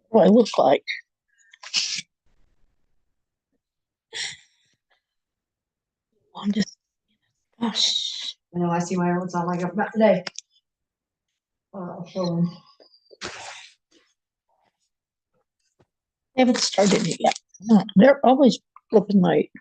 what I look like. I'm just, gosh, I know I see my own, sound like I'm not today. So they haven't started it yet. No, they're always looking late.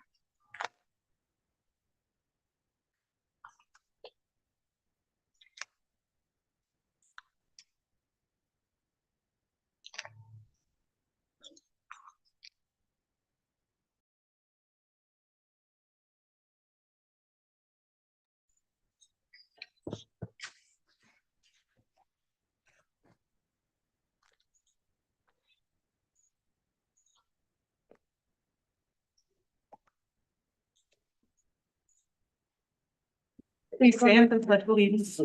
Please stand and pledge allegiance.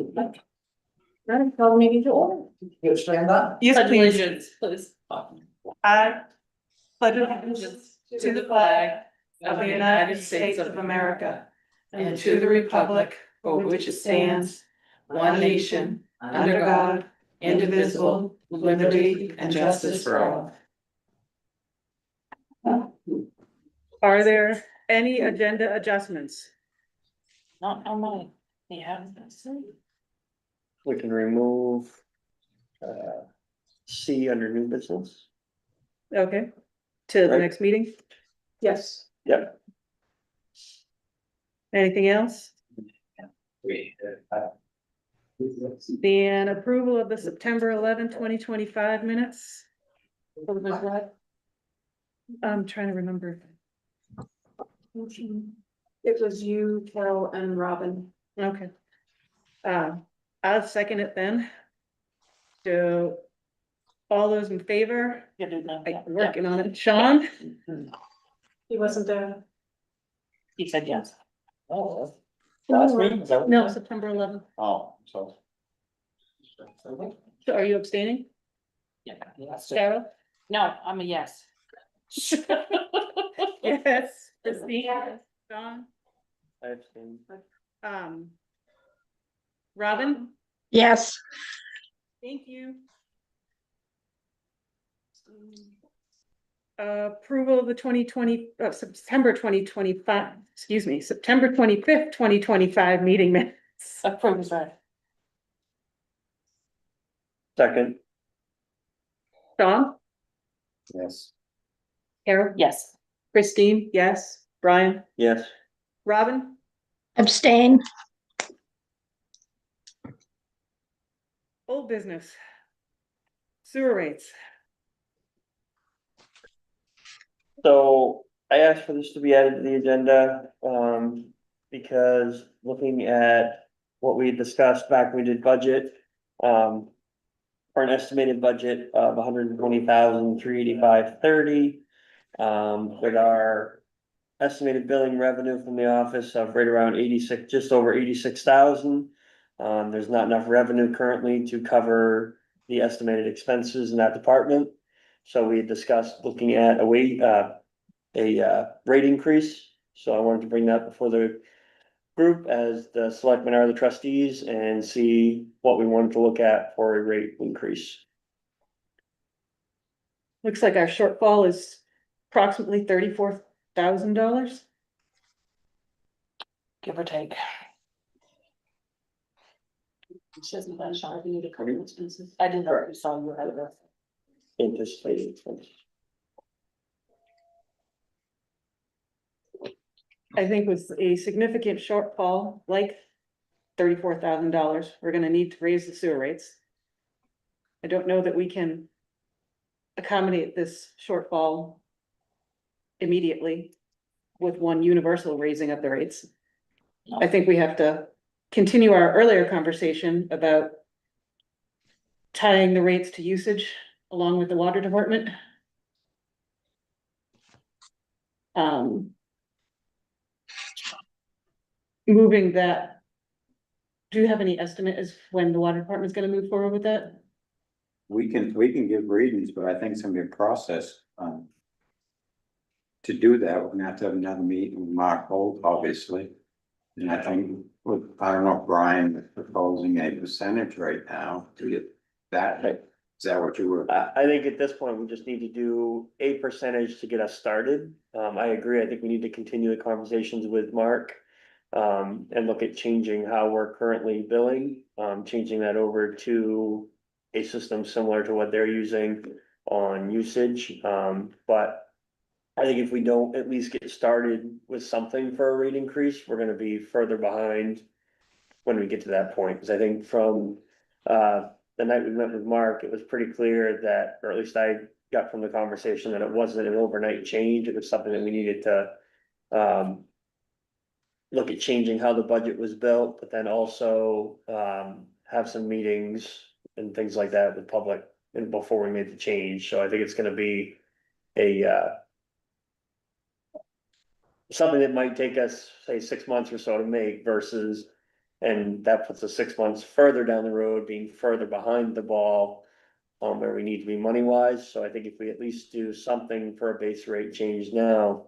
Madam, call the meeting to order. you stand up. Yes, Pledge please. allegiance, please. I pledge allegiance to the flag of the United States of America and to the republic for which it stands, one nation, under God, indivisible, with liberty and justice for all. Are there any agenda adjustments? Not on my, yeah. We can remove C under new business. Okay, to the Right. next meeting? Yes. Yep. Anything else? The approval of the September 11, 2025 minutes. I'm trying to remember. It was you, Carol, and Robin. Okay. I'll second it then. So all those in favor, You do know. like working on it, Sean? He wasn't there. He said yes. Oh, last meeting, is that what you No, said? September 11th. Oh, so. So are you abstaining, Yeah. Sarah? No, I'm a yes. Yes. Christine? Sean? I abstain. Um. Robin? Yes, Thank you. Approval of the 2020, September 2025, excuse me, September 25th, 2025 meeting minutes. Approved, is right. Second, Sean? yes. Carol? Yes. Christine? Yes. Brian? Yes. Robin? abstain. Old business. Sewer rates. So I asked for this to be added to the agenda, because looking at what we discussed back when we did budget, for an estimated budget of 120,385.30, with our estimated billing revenue from the office of right around 86, just over 86,000. There's not enough revenue currently to cover the estimated expenses in that department. So we discussed looking at a rate increase. So I wanted to bring that before the group as the selectmen are the trustees and see what we wanted to look at for a rate increase. Looks like our shortfall is approximately $34,000. Give or take. Isn't that sharp? You need to cover expenses. I didn't know you saw you had it. Anticipated expenses. I think with a significant shortfall, like $34,000, we're gonna need to raise the sewer rates. I don't know that we can accommodate this shortfall immediately with one universal raising of the rates. I think we have to continue our earlier conversation about tying the rates to usage along with the water department. Moving that. Do you have any estimate as when the water department is gonna move forward with that? We can give readings, but I think it's gonna be a process, to do that, we're gonna have to have another meeting with Mark Holt, obviously. And I think, I don't know if Brian is proposing a percentage right now to get that Is that what you were? I think at this point, we just need to do a percentage to get us started. I agree. I think we need to continue the conversations with Mark. And look at changing how we're currently billing, changing that over to a system similar to what they're using on usage. But I think if we don't at least get started with something for a rate increase, we're gonna be further behind when we get to that point. Cause I think from, the night we met with Mark, it was pretty clear that, or at least I got from the conversation, that it wasn't an overnight change. It was something that we needed to, look at changing how the budget was built, but then also, have some meetings and things like that with public and before we made the change. So I think it's gonna be a, something that might take us, say, 6 months or so to make versus, and that puts us 6 months further down the road, being further behind the ball on where we need to be money wise. So I think if we at least do something for a base rate change now,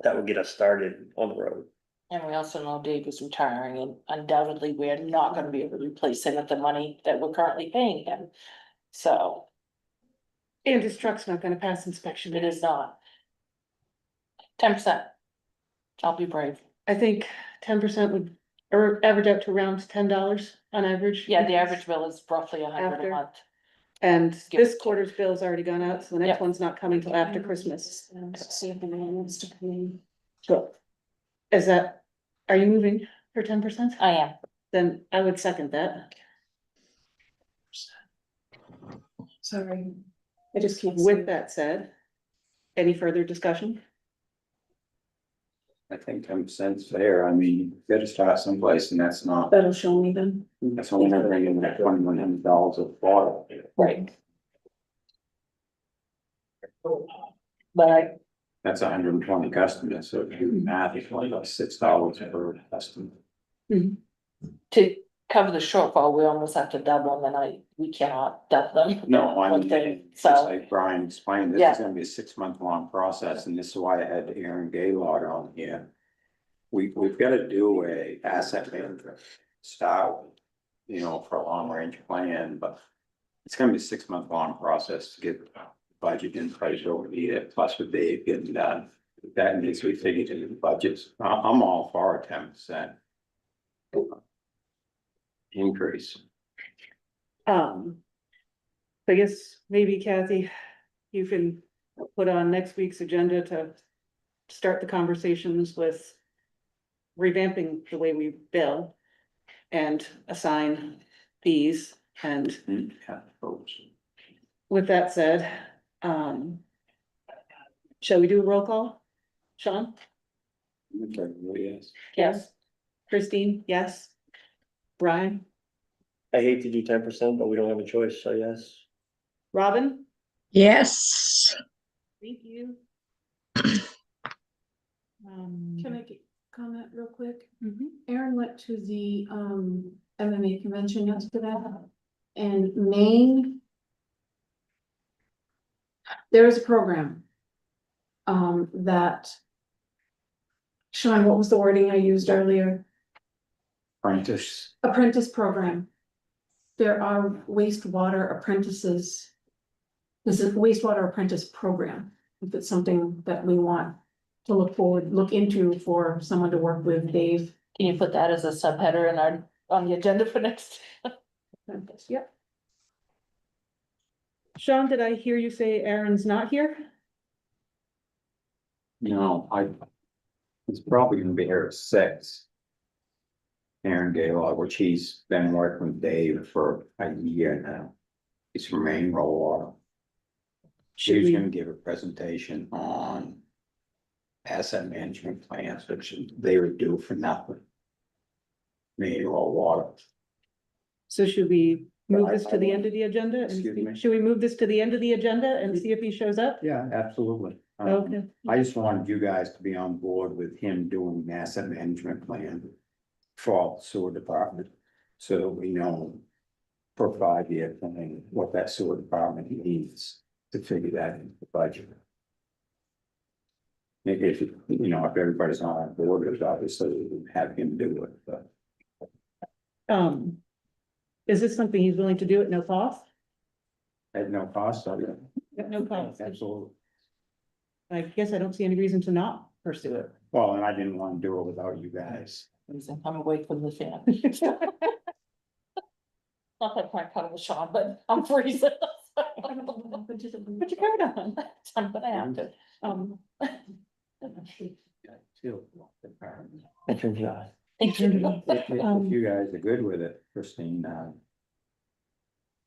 that would get us started on the road. And we also know Dave is retiring and undoubtedly we're not gonna be able to replace him with the money that we're currently paying him. So And his truck's not gonna pass inspection. it is not. 10%. I'll be brave. I think 10% would, or average out to around $10 on average. Yeah, the average bill is roughly 100 After. a month. And Give this or take. quarter's bill's already gone out, so the next Yep. one's not coming till after Christmas. See if anyone wants to come in. So, is that, are you moving for 10%? I am. Then I would second that. Sorry. I just can't. With that said, any further discussion? I think 10%'s fair. I mean, you gotta start someplace and that's not, That'll show me then. that's only gonna bring in that $2,100 of water. Right. But That's 120 customers, so if you do math, it's like $6 per customer. to cover the shortfall, we almost have to double them and we cannot double them. No, I One mean, thing, just so- like Brian explained, this Yeah. is gonna be a 6-month-long process, and this is why I had Aaron Gaylord on here. We've gotta do a asset management style, you know, for a long-range plan, but it's gonna be a 6-month-long process to get the budget in place over the year, plus with Dave getting done. That needs to be figured into the budgets. I'm all for a 10% increase. I guess maybe Kathy, you can put on next week's agenda to start the conversations with revamping the way we bill and assign fees. And Yeah, folks. with that said, shall we do a roll call? Sean? Okay, well, yes. Yes. Christine? Yes. Brian? I hate to do 10%, but we don't have a choice, so yes. Robin? Yes. Thank you. Can I comment real quick? Mhm. Aaron went to the MMA convention yesterday and Maine. There is a program. That. Sean, what was the wording I used earlier? Apprentice. Apprentice program. There are wastewater apprentices. This is wastewater apprentice program. If it's something that we want to look into for someone to work with Dave. can you put that as a subheader in on the agenda for next? Yep. Sean, did I hear you say Aaron's not here? No, it's probably gonna be here at 6. Aaron Gaylord, which he's been working with Dave for a year now. He's from Maine Roll. Should He's we, gonna give a presentation on asset management plans, which they would do for nothing. Maine Roll Water. so should we move this I to the will- end of the agenda? and Excuse see- me? Should we move this to the end of the agenda and see if he shows up? Yeah, absolutely. Okay. I just wanted you guys to be on board with him doing an asset management plan for the sewer department. So that we know for a 5-year plan, what that sewer department needs to figure that into the budget. If, you know, if everybody's not on board, with it, obviously we would have him do it, but Is this something he's willing to do at no cost? At no cost, I No problem. absolutely. I guess I don't see any reason to not pursue it. Well, and I didn't want to do it without you guys. I'm away from the fan. Not that I'm kind of a Sean, but I'm freezing. Put your coat on. I'm gonna have to. That's your job. Thank you. If you guys are good with it, Christine,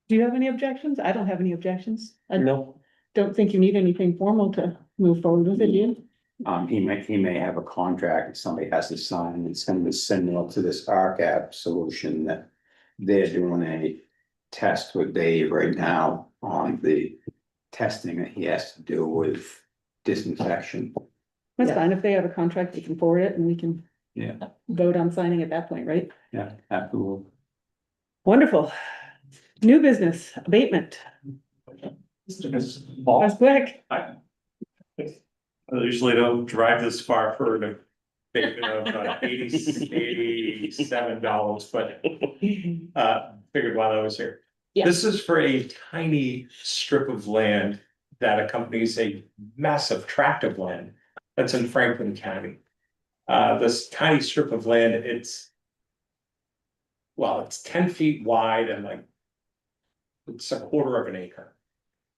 Do you have any objections? I don't have any objections. I No, don't think you need anything formal to move forward with it, do you? he may have a contract that somebody has to sign. It's gonna be similar to this RCAP solution that they're doing a test with Dave right now on the testing that he has to do with disinfection. That's Yeah. fine. If they have a contract, they can forward it and we can Yeah, vote on signing at that point, right? yeah, absolutely. Wonderful. New business abatement. That's quick. I usually don't drive this far for an abatement of $87, but figured while I was here. Yeah. This is for a tiny strip of land that accompanies a massive tract of land that's in Franklin County. This tiny strip of land, it's 10 feet wide and like it's a quarter of an acre.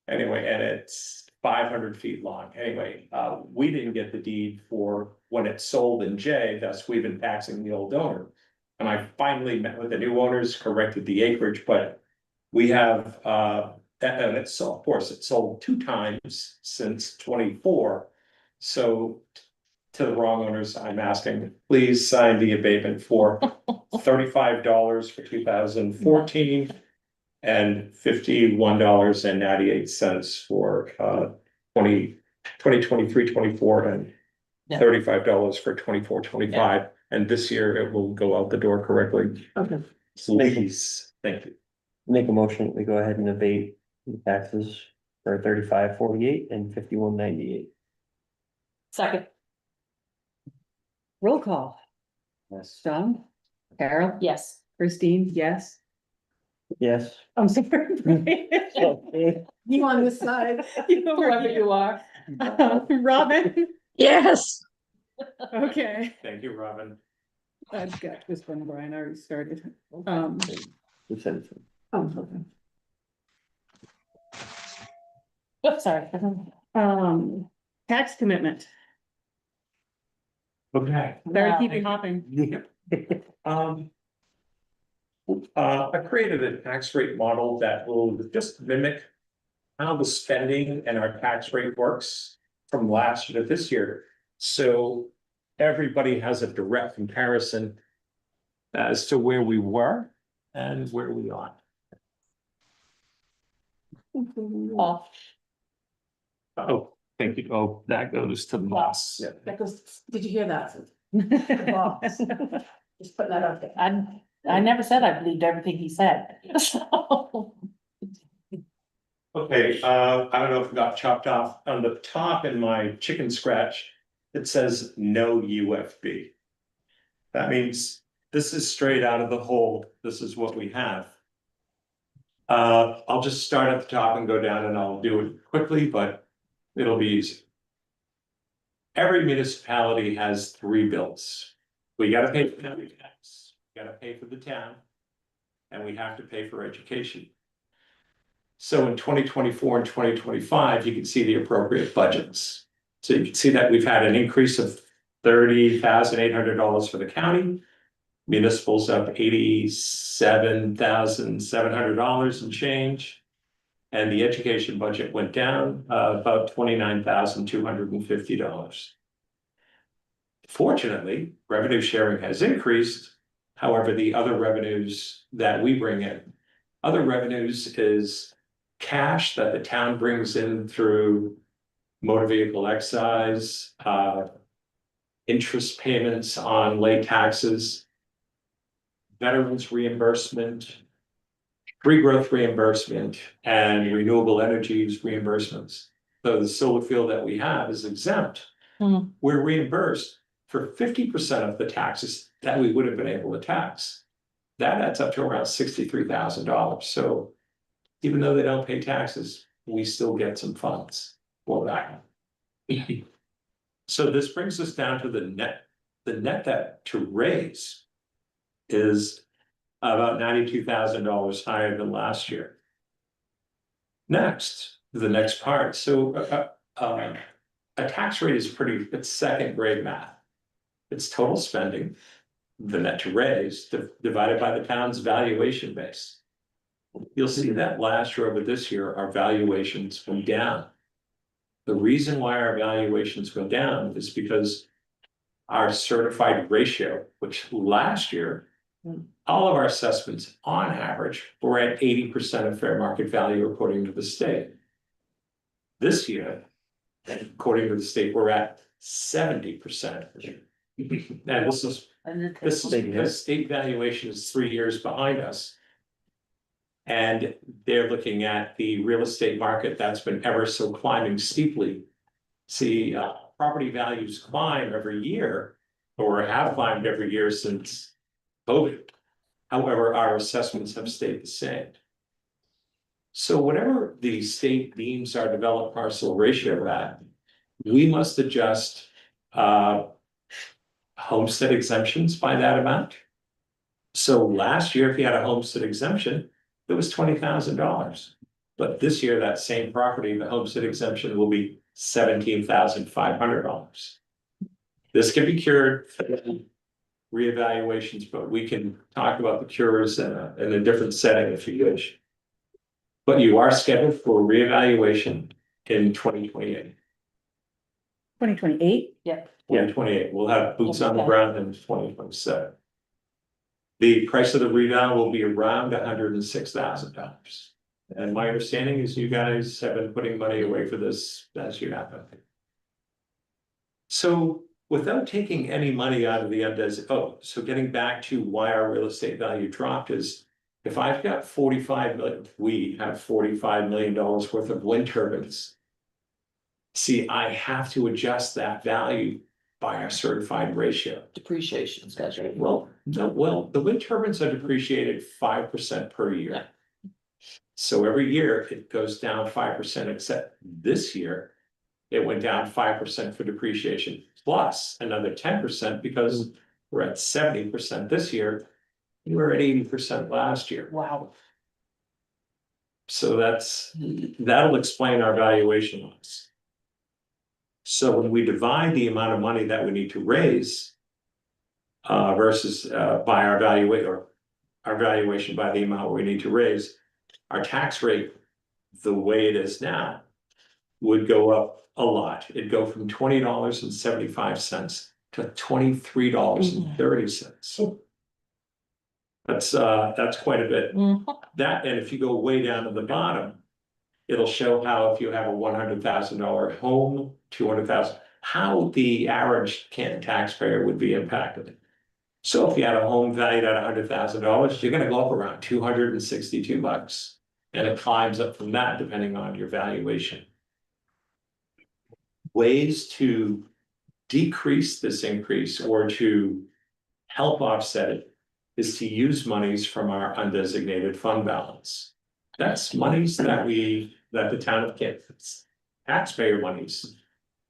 Anyway, and it's 500 feet long. Anyway, we didn't get the deed for when it sold in J, thus we've been taxing the old owner. And I finally met with the new owners, corrected the acreage, but we have, and it's sold, of course, it sold 2 times since 24. So to the wrong owners, I'm asking, please sign the abatement for $35 for 2014. And $51.98 for 2023-24 and Yeah. $35 for 24-25. And this year it will go out the door correctly. Okay. Please, thank you. make a motion, we go ahead and abate the taxes for 35.48 and 51.98. Second, Roll call. Yes. John? Carol? yes. Christine, yes. Yes. I'm sorry. You on this side. Whoever you are. Robin? Yes. Okay. Thank you, Robin. I've got this one, Brian, I already started. Who said it? Okay. Oops, sorry. Tax commitment, Okay. better Wow. keep you hopping. I created a tax rate model that will just mimic how the spending and our tax rate works from last year to this year. So everybody has a direct comparison as to where we were and where we are. Oh, Oh, thank you. Oh, that goes to the boss. Yeah. That goes, did you hear that? Boss. Just putting that out there. I never said I believed everything he said. So, Okay, I don't know if it got chopped off on the top in my chicken scratch. It says no UFB. That means this is straight out of the hole. This is what we have. I'll just start at the top and go down and I'll do it quickly, but it'll be easy. Every municipality has 3 bills. We gotta pay for county tax, we gotta pay for the town, and we have to pay for education. So in 2024 and 2025, you can see the appropriate budgets. So you can see that we've had an increase of $30,800 for the county. Municipals up $87,700 and change. And the education budget went down about $29,250. Fortunately, revenue sharing has increased. However, the other revenues that we bring in, other revenues is cash that the town brings in through motor vehicle excise, interest payments on late taxes, veterans reimbursement, free growth reimbursement, and renewable energies reimbursements. So the solar field that we have is exempt. Hmm. We're reimbursed for 50% of the taxes that we would have been able to tax. That adds up to around $63,000. So even though they don't pay taxes, we still get some funds for that. So this brings us down to the net that to raise is about $92,000 higher than last year. Next, the next part, so a tax rate is it's second grade math. It's total spending, the net to raise, divided by the town's valuation base. You'll see that last year over this year, our valuations went down. The reason why our valuations go down is because our certified ratio, which last year, all of our assessments on average were at 80% of fair market value according to the state. This year, according to the state, we're at 70%. And this is because state valuation is 3 years behind us. And they're looking at the real estate market that's been ever so climbing steeply. See, property values climb every year, or have climbed every year since COVID. However, our assessments have stayed the same. So whatever the state deems our developed parcel ratio at, we must adjust homestead exemptions by that amount. So last year, if you had a homestead exemption, it was $20,000. But this year, that same property, the homestead exemption will be $17,500. This can be cured through reevaluations, but we can talk about the cures in a different setting if you wish. But you are scheduled for reevaluation in 2028. 2028? Yeah. Yeah, 28. We'll have boots on the ground in 2027. The price of the reval will be around $106,000. And my understanding is you guys have been putting money away for this as you have. So without taking any money out of the so getting back to why our real estate value dropped is, if I've got 45 million, we have $45 million worth of wind turbines. See, I have to adjust that value by our certified ratio. Depreciation schedule. Well, no, the wind turbines are depreciated 5% per year. Yeah. So every year it goes down 5%, except this year, it went down 5% for depreciation, plus another 10% because we're at 70% this year. We were at 80% last year. Wow. So that'll explain our valuation loss. So when we divide the amount of money that we need to raise versus by our valuation by the amount we need to raise, our tax rate, the way it is now, would go up a lot. It'd go from $20.75 to $23.30. That's quite a bit. That, and if you go way down to the bottom, it'll show how if you have a $100,000 home, 200,000, how the average Canton taxpayer would be impacted. So if you had a home valued at $100,000, you're gonna go up around $262. And it climbs up from that depending on your valuation. Ways to decrease this increase or to help offset it is to use monies from our undesignated fund balance. That's monies that the town of Canton, taxpayer monies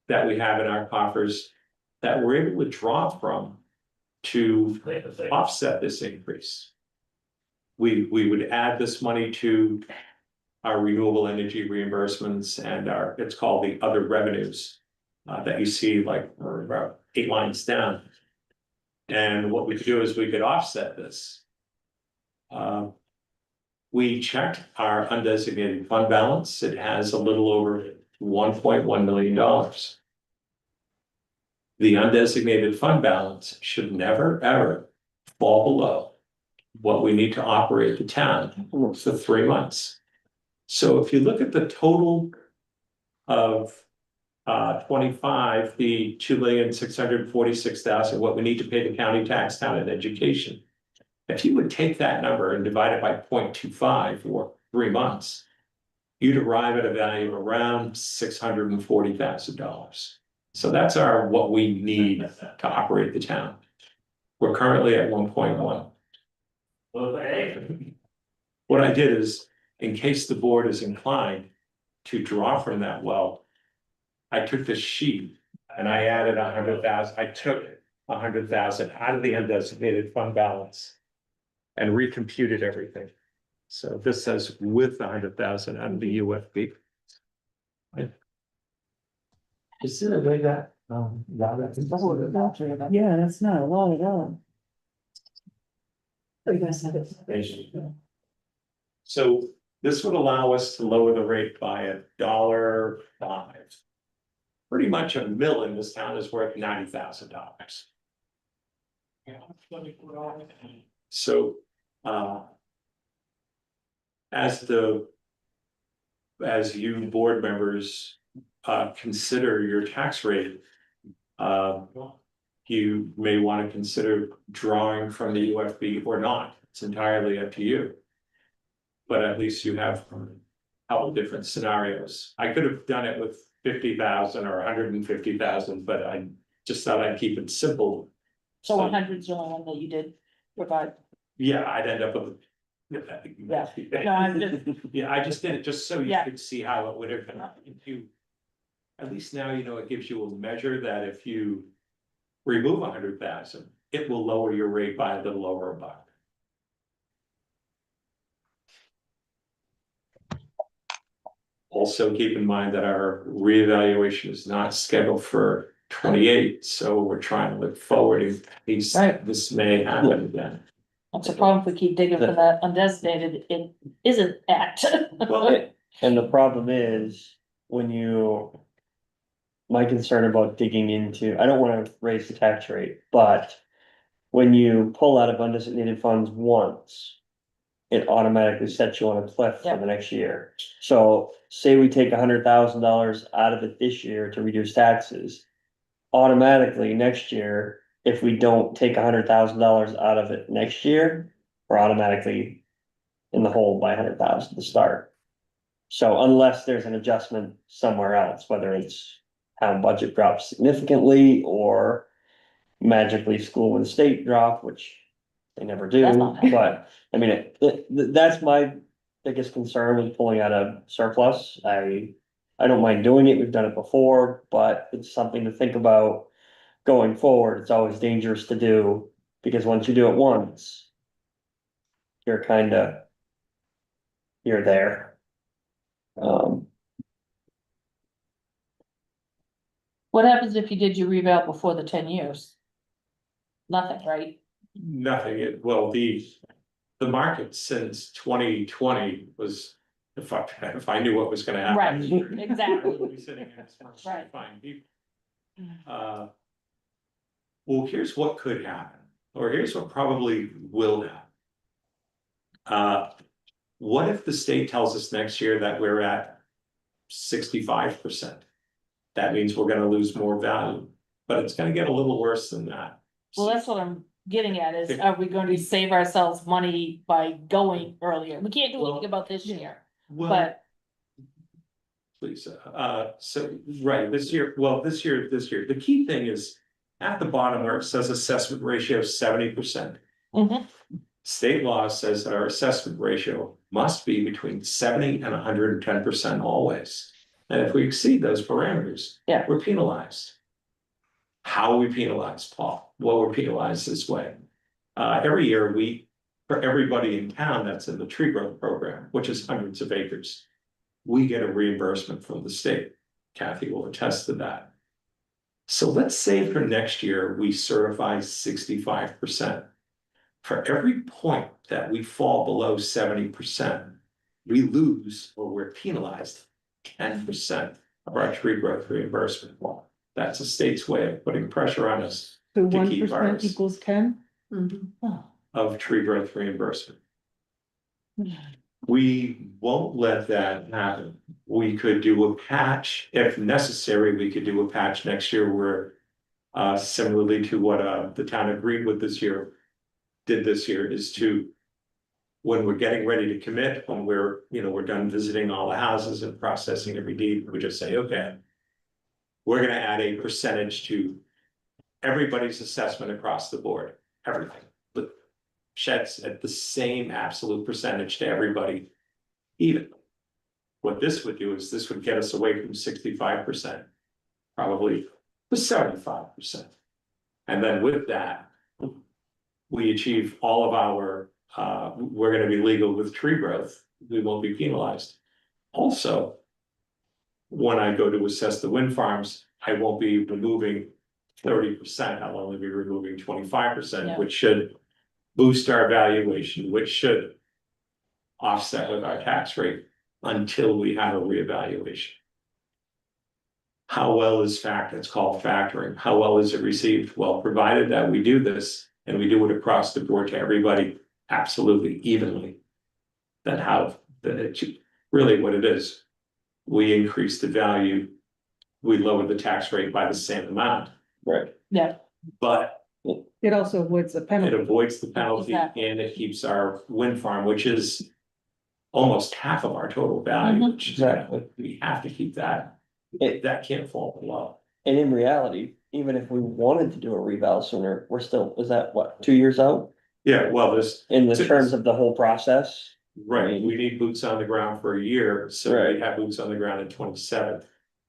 that we have in our coffers that we're able to draw from to offset this increase. We would add this money to our renewable energy reimbursements and it's called the other revenues that you see like about 8 lines down. And what we could do is we could offset this. We checked our undesignated fund balance. It has a little over $1.1 million. The undesignated fund balance should never, ever fall below what we need to operate the town for 3 months. So if you look at the total of 25, the $2,646,000, what we need to pay the county tax down in education. If you would take that number and divide it by 0.25 for 3 months, you'd arrive at a value of around $640,000. So that's what we need to operate the town. We're currently at 1.1. What I did is in case the board is inclined to draw from that well. I took this sheet and I added 100,000, I took 100,000 out of the undesignated fund balance. And recomputed everything. So this says with 100,000 out of the UFB. Is it a way that, Yeah, that's not a lot at all. Oh, you guys have it. So this would allow us to lower the rate by $1.05. Pretty much a mill in this town is worth $90,000. So, as you board members, consider your tax rate. You may want to consider drawing from the UFB or not, it's entirely up to you. But at least you have a couple different scenarios. I could have done it with 50,000 or 150,000, but I just thought I'd keep it simple. So 100's the only one that you did provide. Yeah, I'd end up with. Yeah. No, I'm just, Yeah, I just did it just so you Yeah. could see how it would have been, if you. At least now, you know, it gives you a measure that if you remove 100,000, it will lower your rate by a little over $1. Also, keep in mind that our reevaluation is not scheduled for 28, so we're trying to look forward in case Right. this may happen again. that's a problem if we keep digging for that undesignated, it isn't at. Well, and the problem is, when you. My concern about digging into, I don't wanna raise the tax rate, but. When you pull out of undesignated funds once. It automatically sets you on a cliff for Yeah. the next year. So say we take $100,000 out of it this year to reduce taxes. Automatically, next year, if we don't take $100,000 out of it next year, we're automatically. In the hole by 100,000 to start. So unless there's an adjustment somewhere else, whether it's town budget drops significantly or. Magically school and state drop, which they never do, That's not happening. but I mean, that's my biggest concern with pulling out a surplus. I don't mind doing it, we've done it before, but it's something to think about going forward. It's always dangerous to do, because once you do it once, you're you're there. What happens if you did your reval before the 10 years? Nothing, right? nothing, well, the market since 2020 was, if I knew what was gonna happen. Right, exactly. We'd be sitting here as much Right. fine people. Well, here's what could happen, or here's what probably will happen. What if the state tells us next year that we're at 65%? That means we're gonna lose more value, but it's gonna get a little worse than that. Well, that's what I'm getting at is, are we going to save ourselves money by going earlier? We can't do anything about this year, Well, but please, so, right, this year, the key thing is. At the bottom where it says assessment ratio 70%. Mhm. State law says that our assessment ratio must be between 70 and 110% always. And if we exceed those parameters. Yeah. We're penalized. How are we penalized, Paul? Well, we're penalized this way. Every year for everybody in town that's in the tree growth program, which is hundreds of acres. We get a reimbursement from the state. Kathy will attest to that. So let's say for next year, we certify 65%. For every point that we fall below 70%, we lose or we're penalized 10% of our tree growth reimbursement. That's the state's way of putting pressure on us So to 1% keep ours equals 10? of tree growth reimbursement. We won't let that happen. We could do a patch, if necessary, we could do a patch next year where. Similarly to what the town agreed with this year. Did this year is to. When we're getting ready to commit, when we're done visiting all the houses and processing every deed, we just say, okay. We're gonna add a percentage to. Everybody's assessment across the board, everything, but. Sheds at the same absolute percentage to everybody. even. What this would do is this would get us away from 65%, probably to 75%. And then with that, we achieve all of our, we're gonna be legal with tree growth, we won't be penalized. Also, when I go to assess the wind farms, I won't be removing 30%, I'll only be removing 25%, Yeah. which should boost our valuation, which should offset with our tax rate until we have a reevaluation. How well is it's called factoring, how well is it received? Well, provided that we do this and we do it across the board to everybody, absolutely evenly. Then really what it is, we increase the value, we lower the tax rate by the same amount, Right. Yeah, but It also avoids the it penalty. avoids the penalty Exactly. and it keeps our wind farm, which is almost half of our total value, Mhm. which Exactly. we have to keep that. That can't fall below. And in reality, even if we wanted to do a reval sooner, we're still, is that what, 2 years out? Yeah, well, this, In the terms of the whole process? right, we need boots on the ground for a year, so we Right. have boots on the ground in 27.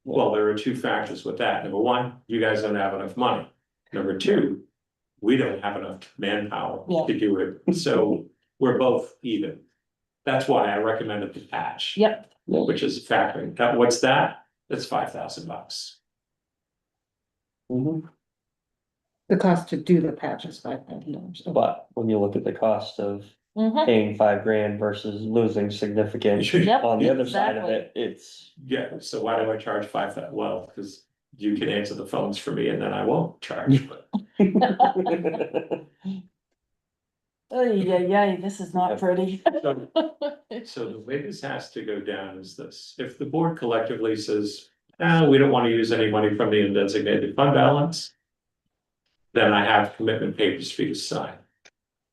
Well, there are two factors with that. Number one, you guys don't have enough money. Number two, we don't have enough manpower Yeah. to do it, so we're both even. That's why I recommended the patch. yep, Which is factoring. What's that? That's $5,000. Mhm. The cost to do the patch is $5,000. But when you look at the cost of mhm, paying $5,000 versus losing significant Yep, on the other side of exactly. it, it's. Yeah, so why do I charge 5,000? Well, because you can answer the phones for me and then I won't charge, but. oh, yeah, this is not pretty. So the way this has to go down is this, if the board collectively says, we don't want to use any money from the undesignated fund balance. Then I have commitment papers for you to sign.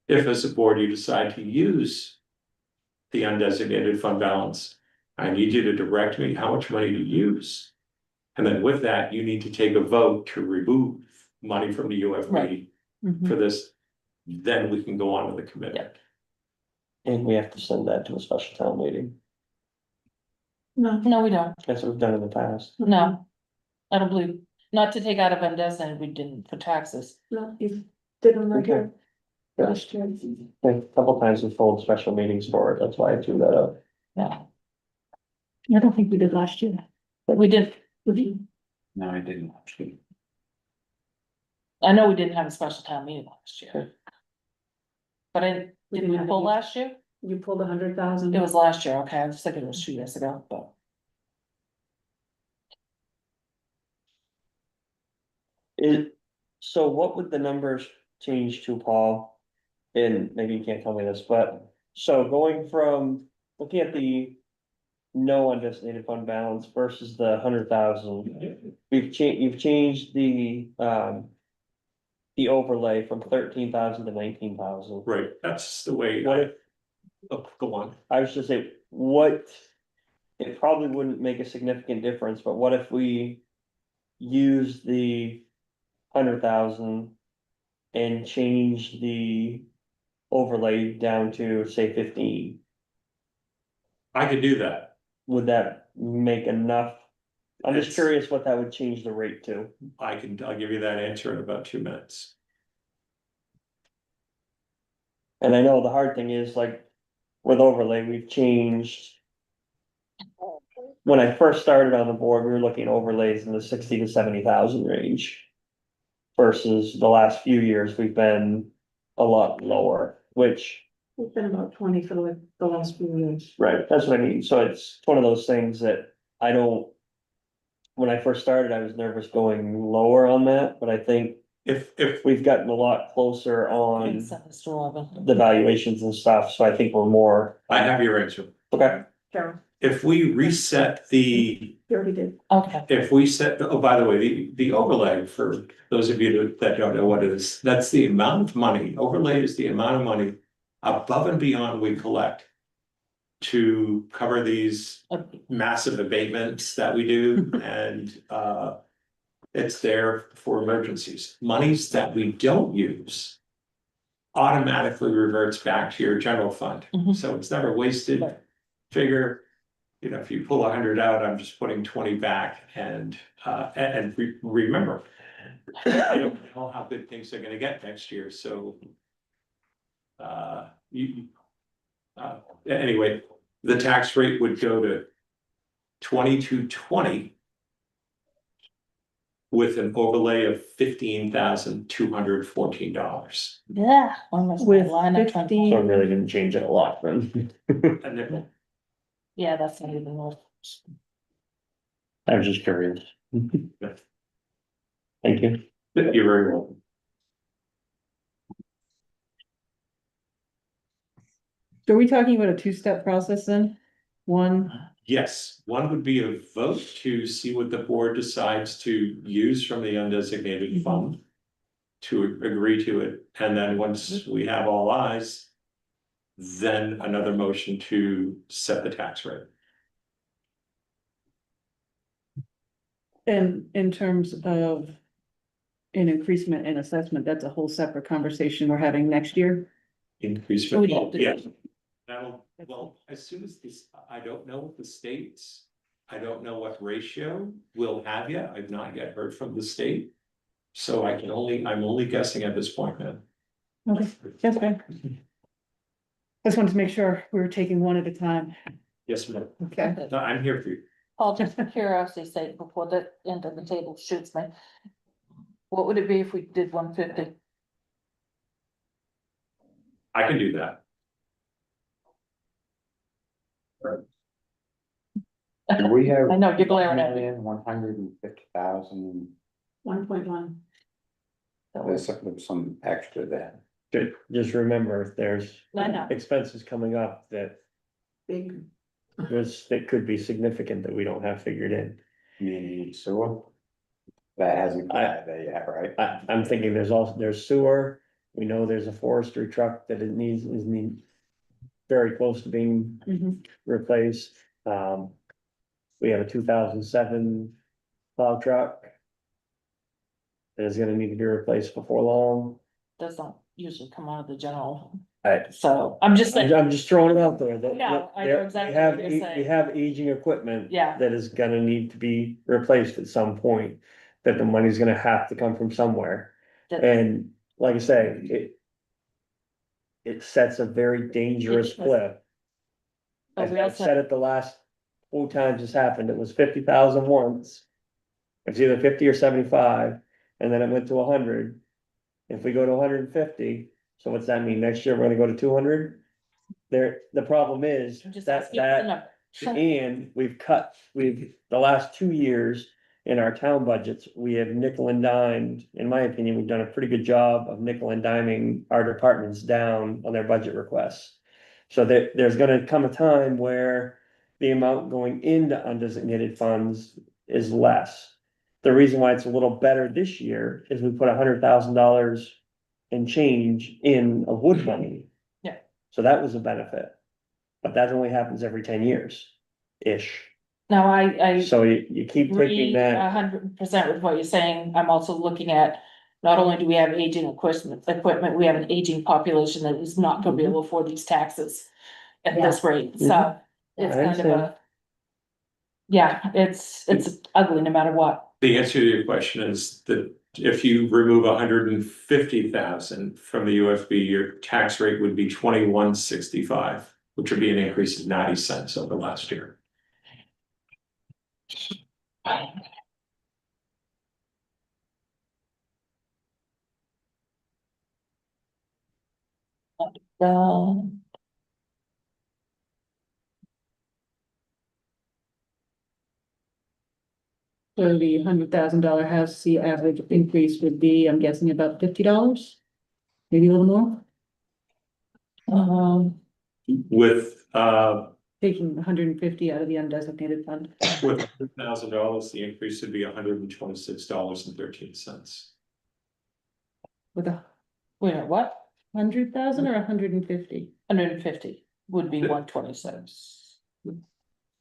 If as a board you decide to use the undesignated fund balance, I need you to direct me how much money to use. And then with that, you need to take a vote to remove money from the UFB Right. Mhm. for this. Then we can go on to the commitment. And we have to send that to a special town meeting. No, No, we don't, That's what we've done in the past. no. I don't believe, not to take out of undesignated, we didn't for taxes. no, you did them right Okay. here. Yeah. Last year. A couple times we've pulled special meetings for it, that's why I threw that up. Yeah, I don't think we did last year. but we didn't, No, I didn't actually. I know we didn't have a special town meeting last year. But I, We did didn't we have pull any. last year? You pulled 100,000. It was last year, okay, I was thinking it was 2 years ago, but. So what would the numbers change to, Paul? And maybe you can't tell me this, but, so going from, looking at the. No undesignated fund balance versus the 100,000, you've changed the, the overlay from 13,000 to 19,000. Right, that's the way. What if, Go on. I was just saying, what? It probably wouldn't make a significant difference, but what if we use the 100,000 and change the overlay down to, say, 15? I could do that. Would that make enough? I'm just It's- curious what that would change the rate to. I'll give you that answer in about 2 minutes. And I know the hard thing is like with overlay, we've changed. When I first started on the board, we were looking at overlays in the 60 to 70,000 range. Versus the last few years, we've been a lot lower, which, It's been about 20 for the last few years. right, that's what I mean. So it's one of those things that I don't. When I first started, I was nervous going lower on that, but I think If, we've gotten a lot closer on It's sent this to Robin. the valuations and stuff, so I think we're more. I have your answer, Okay. Carol, if we reset the, you already did. Okay, if we set, oh, by the way, the overlay, for those of you that don't know what it is, that's the amount of money, overlay is the amount of money above and beyond we collect to cover these massive abatements that we do, and it's there for emergencies. Monies that we don't use automatically reverts back to your general fund, Mhm. so it's never wasted. Right. figure, you know, if you pull 100 out, I'm just putting 20 back remember. I don't know how good things are gonna get next year, so. Anyway, the tax rate would go to 2220. With an overlay of $15,214. Yeah. When was my With line of 20? So it really didn't change it a lot then. A nickel. Yeah, that's not even worth. I was just curious. Thank you. You're very welcome. So are we talking about a two-step process then? One, Yes, one would be a vote to see what the board decides to use from the undesignated fund. To agree to it, and then once we have all ayes. Then another motion to set the tax rate. and in terms of an increasement in assessment, that's a whole separate conversation we're having next year. Increase. Oh, yeah. Yes. Well, as soon as this, I don't know what the states, I don't know what ratio we'll have yet, I've not yet heard from the state. So I'm only guessing at this point, man. Okay, that's fine. I just wanted to make sure we were taking one at a time. Yes, ma'am. Okay. No, I'm here for you. Paul, just for curiosity's sake, before the end of the table shoots me. What would it be if we did 150? I can do that. Do we have? I know, you're glaring at me. 150,000, 1.1. there's some extra there. Just remember, there's I know. expenses coming up that Big. that could be significant that we don't have figured in. Community sewer. That hasn't come out of there yet, right? I'm thinking there's sewer, we know there's a forestry truck that is very close to being Mhm. replaced. We have a 2007 plow truck. That is gonna need to be replaced before long. Does not usually come out of the general, I, so I'm just saying, I'm just throwing it out there. that- No, I know there- exactly we have what you're we saying. have aging equipment. Yeah. That is gonna need to be replaced at some point, that the money's gonna have to come from somewhere. that- And like I say, it sets a very dangerous It does. cliff. but we I've also, said it the last 4 times this happened, it was 50,000 once. It's either 50 or 75, and then it went to 100. If we go to 150, so what's that mean? Next year, we're gonna go to 200? The problem is I'm just that, asking for the number. and the last 2 years in our town budgets, we have nickel and dimed. In my opinion, we've done a pretty good job of nickel and diming our departments down on their budget requests. So there's gonna come a time where the amount going into undesignated funds is less. The reason why it's a little better this year is we put $100,000 and change in a wood money. Yeah. So that was a benefit, but that only happens every 10 years-ish. Now, I So you keep taking agree that, 100% with what you're saying. I'm also looking at, not only do we have aging equipment, we have an aging population that is not gonna be able to afford these taxes at this rate, so it's I kind of understand. a. Yeah, it's ugly no matter what. The answer to your question is that if you remove 150,000 from the UFB, your tax rate would be 2165, which would be an increase of 90 cents over last year. Um, So the $100,000 house, the average increase would be, I'm guessing about $50? Maybe a little more, With taking 150 out of the undesignated fund. with $100,000, the increase would be $126.13. With a wait, a what? 100,000 or 150? 150 would be 126,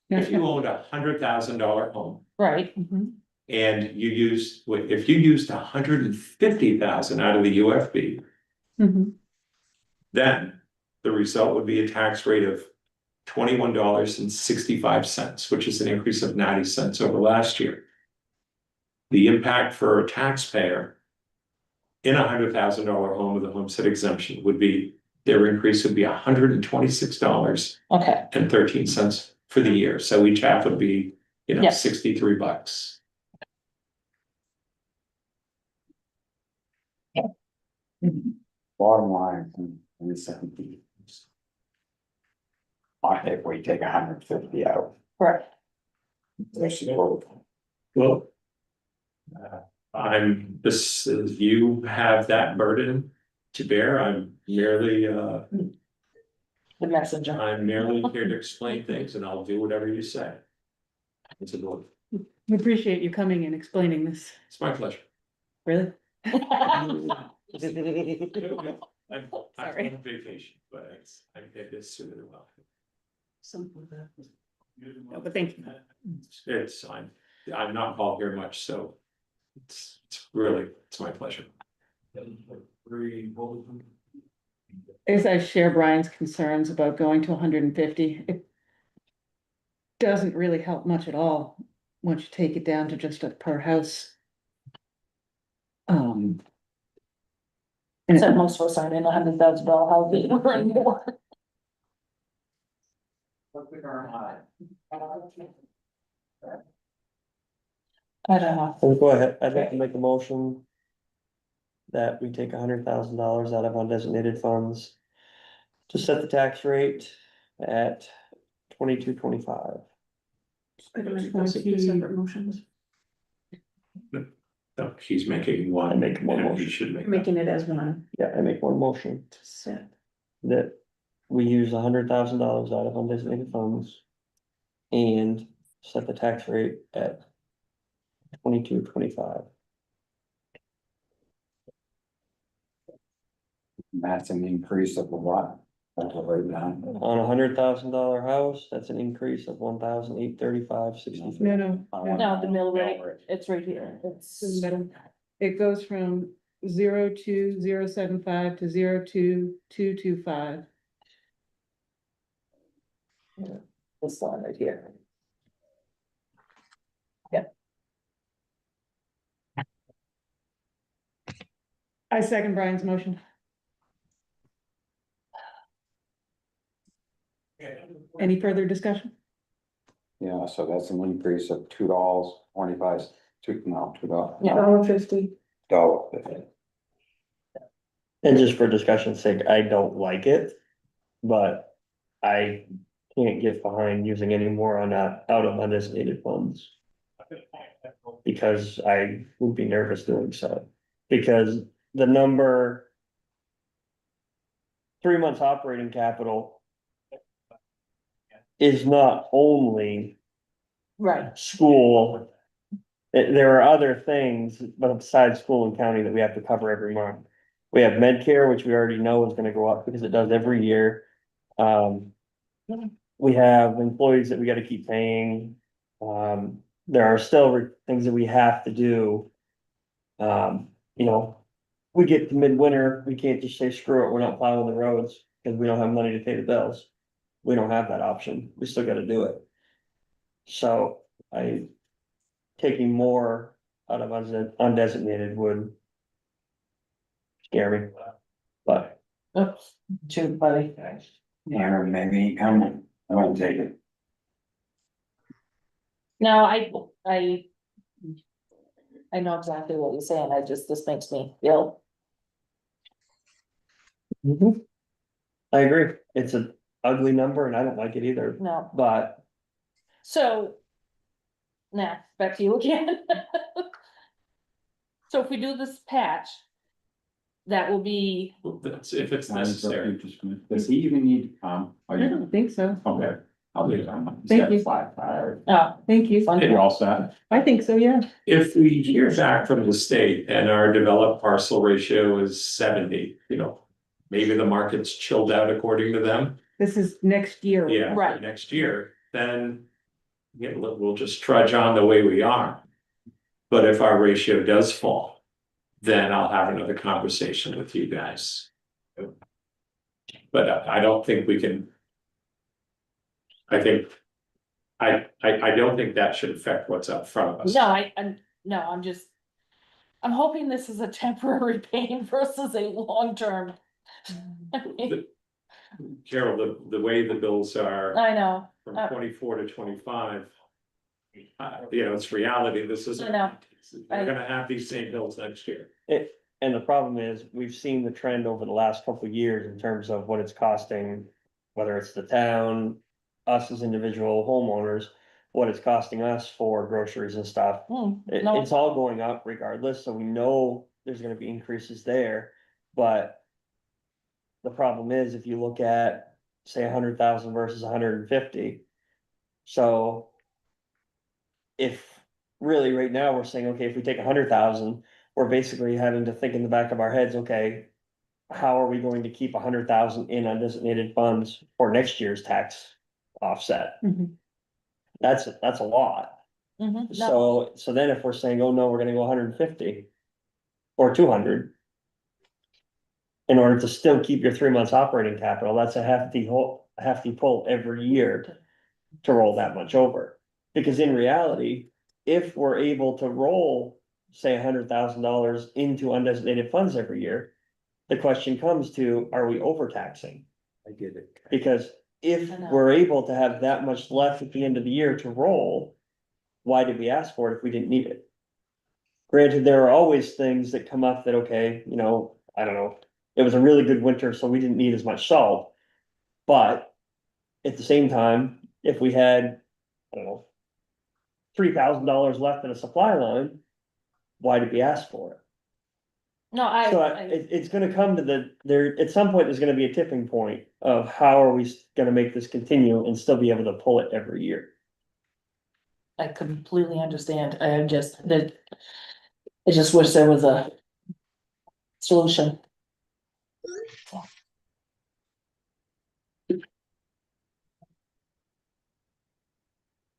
If you owned $100,000 home right? Mhm. and if you used 150,000 out of the UFB, Mhm. then the result would be a tax rate of $21.65, which is an increase of 90 cents over last year. The impact for a taxpayer in $100,000 home with a homestead exemption would be, their increase would be $126.13 Okay, for the year. So each half would be, Yeah. $63. Bottom line, is I think we take 150 out. correct. Well. I'm, this, you have that burden to bear. I'm merely, The messenger. I'm merely here to explain things and I'll do whatever you say. It's a vote. We appreciate you coming and explaining this. It's my pleasure. Really? I'm Sorry. on vacation, but I did this sooner well. No, but thank you. It's, I'm not called here much, so it's my pleasure. As I share Brian's concerns about going to 150, it doesn't really help much at all once you take it down to just a per house. And So most of us aren't in $100,000 houses, we're in more. I don't know. So go ahead, I'd like to make a motion. That we take $100,000 out of undesignated funds. To set the tax rate at 22.25. Two separate motions, No, he's making one. I make one and motion. He should make. making it as one. Yeah, I make one motion Set. that we use $100,000 out of undesignated funds. And set the tax rate at 22.25. That's an increase of a lot. That's what right now. On $100,000 house, that's an increase of $1,835.63. no, No, the mill rate, it's right here, it's. it goes from 02075 to 02225. This one right here. I second Brian's motion. Any further discussion? Yeah, so that's an increase of $2.25, $2. Yeah. $1.50. $1.50. And just for discussion's sake, I don't like it, but I can't get behind using any more on that out of undesignated funds. Because I would be nervous doing so, because the number. 3 months operating capital. Is not only Right, school. There are other things, but besides school and county that we have to cover every month. We have Medcare, which we already know is gonna go up because it does every year. We have employees that we gotta keep paying. There are still things that we have to do. We get to midwinter, we can't just say, screw it, we're not plowing the roads, because we don't have money to pay the bills. We don't have that option, we still gotta do it. So taking more out of undesignated would. Scare me, but oops, shoot, buddy. Aaron, maybe come, I won't take it. No, I know exactly what you're saying, this makes me ill. I agree, it's an ugly number and I don't like it either, No, but so. Now, back to you again. So if we do this patch. That will be, That's if it's necessary. Does he even need to come? I don't think so. Okay, I'll leave it on. Thank you. Thank you. You're all set? I think so, yeah. If we hear back from the state and our developed parcel ratio is 70, maybe the market's chilled out according to them. This is next year. Yeah, for Right. next year, then. We'll just trudge on the way we are. But if our ratio does fall, then I'll have another conversation with you guys. But I don't think we can. I think. I don't think that should affect what's up front of us. No, I'm just. I'm hoping this is a temporary pain versus a long-term. Carol, the way the bills are I know, from 24 to 25. It's reality, this isn't. I know. We're gonna have these same bills next year. And the problem is, we've seen the trend over the last couple of years in terms of what it's costing, whether it's the town, us as individual homeowners, what it's costing us for groceries and stuff. no, It's all going up regardless, so we know there's gonna be increases there, but. The problem is, if you look at, say, 100,000 versus 150. So. If really right now we're saying, okay, if we take 100,000, we're basically having to think in the back of our heads, okay. How are we going to keep 100,000 in undesignated funds for next year's tax offset? Mhm. That's a lot. mhm, no, So then if we're saying, oh no, we're gonna go 150 or 200. In order to still keep your 3 months operating capital, that's a hefty pull every year to roll that much over. Because in reality, if we're able to roll, say, $100,000 into undesignated funds every year. The question comes to, are we overtaxing? I get it. Because if I know. we're able to have that much left at the end of the year to roll, why did we ask for it if we didn't need it? Granted, there are always things that come up that, okay, I don't know, it was a really good winter, so we didn't need as much salt. But at the same time, if we had, I don't know, $3,000 left in a supply line, why did we ask for it? no, So I, it's gonna come to there, at some point, there's gonna be a tipping point of how are we gonna make this continue and still be able to pull it every year? I completely understand, I just, that. I just wish there was a. Solution.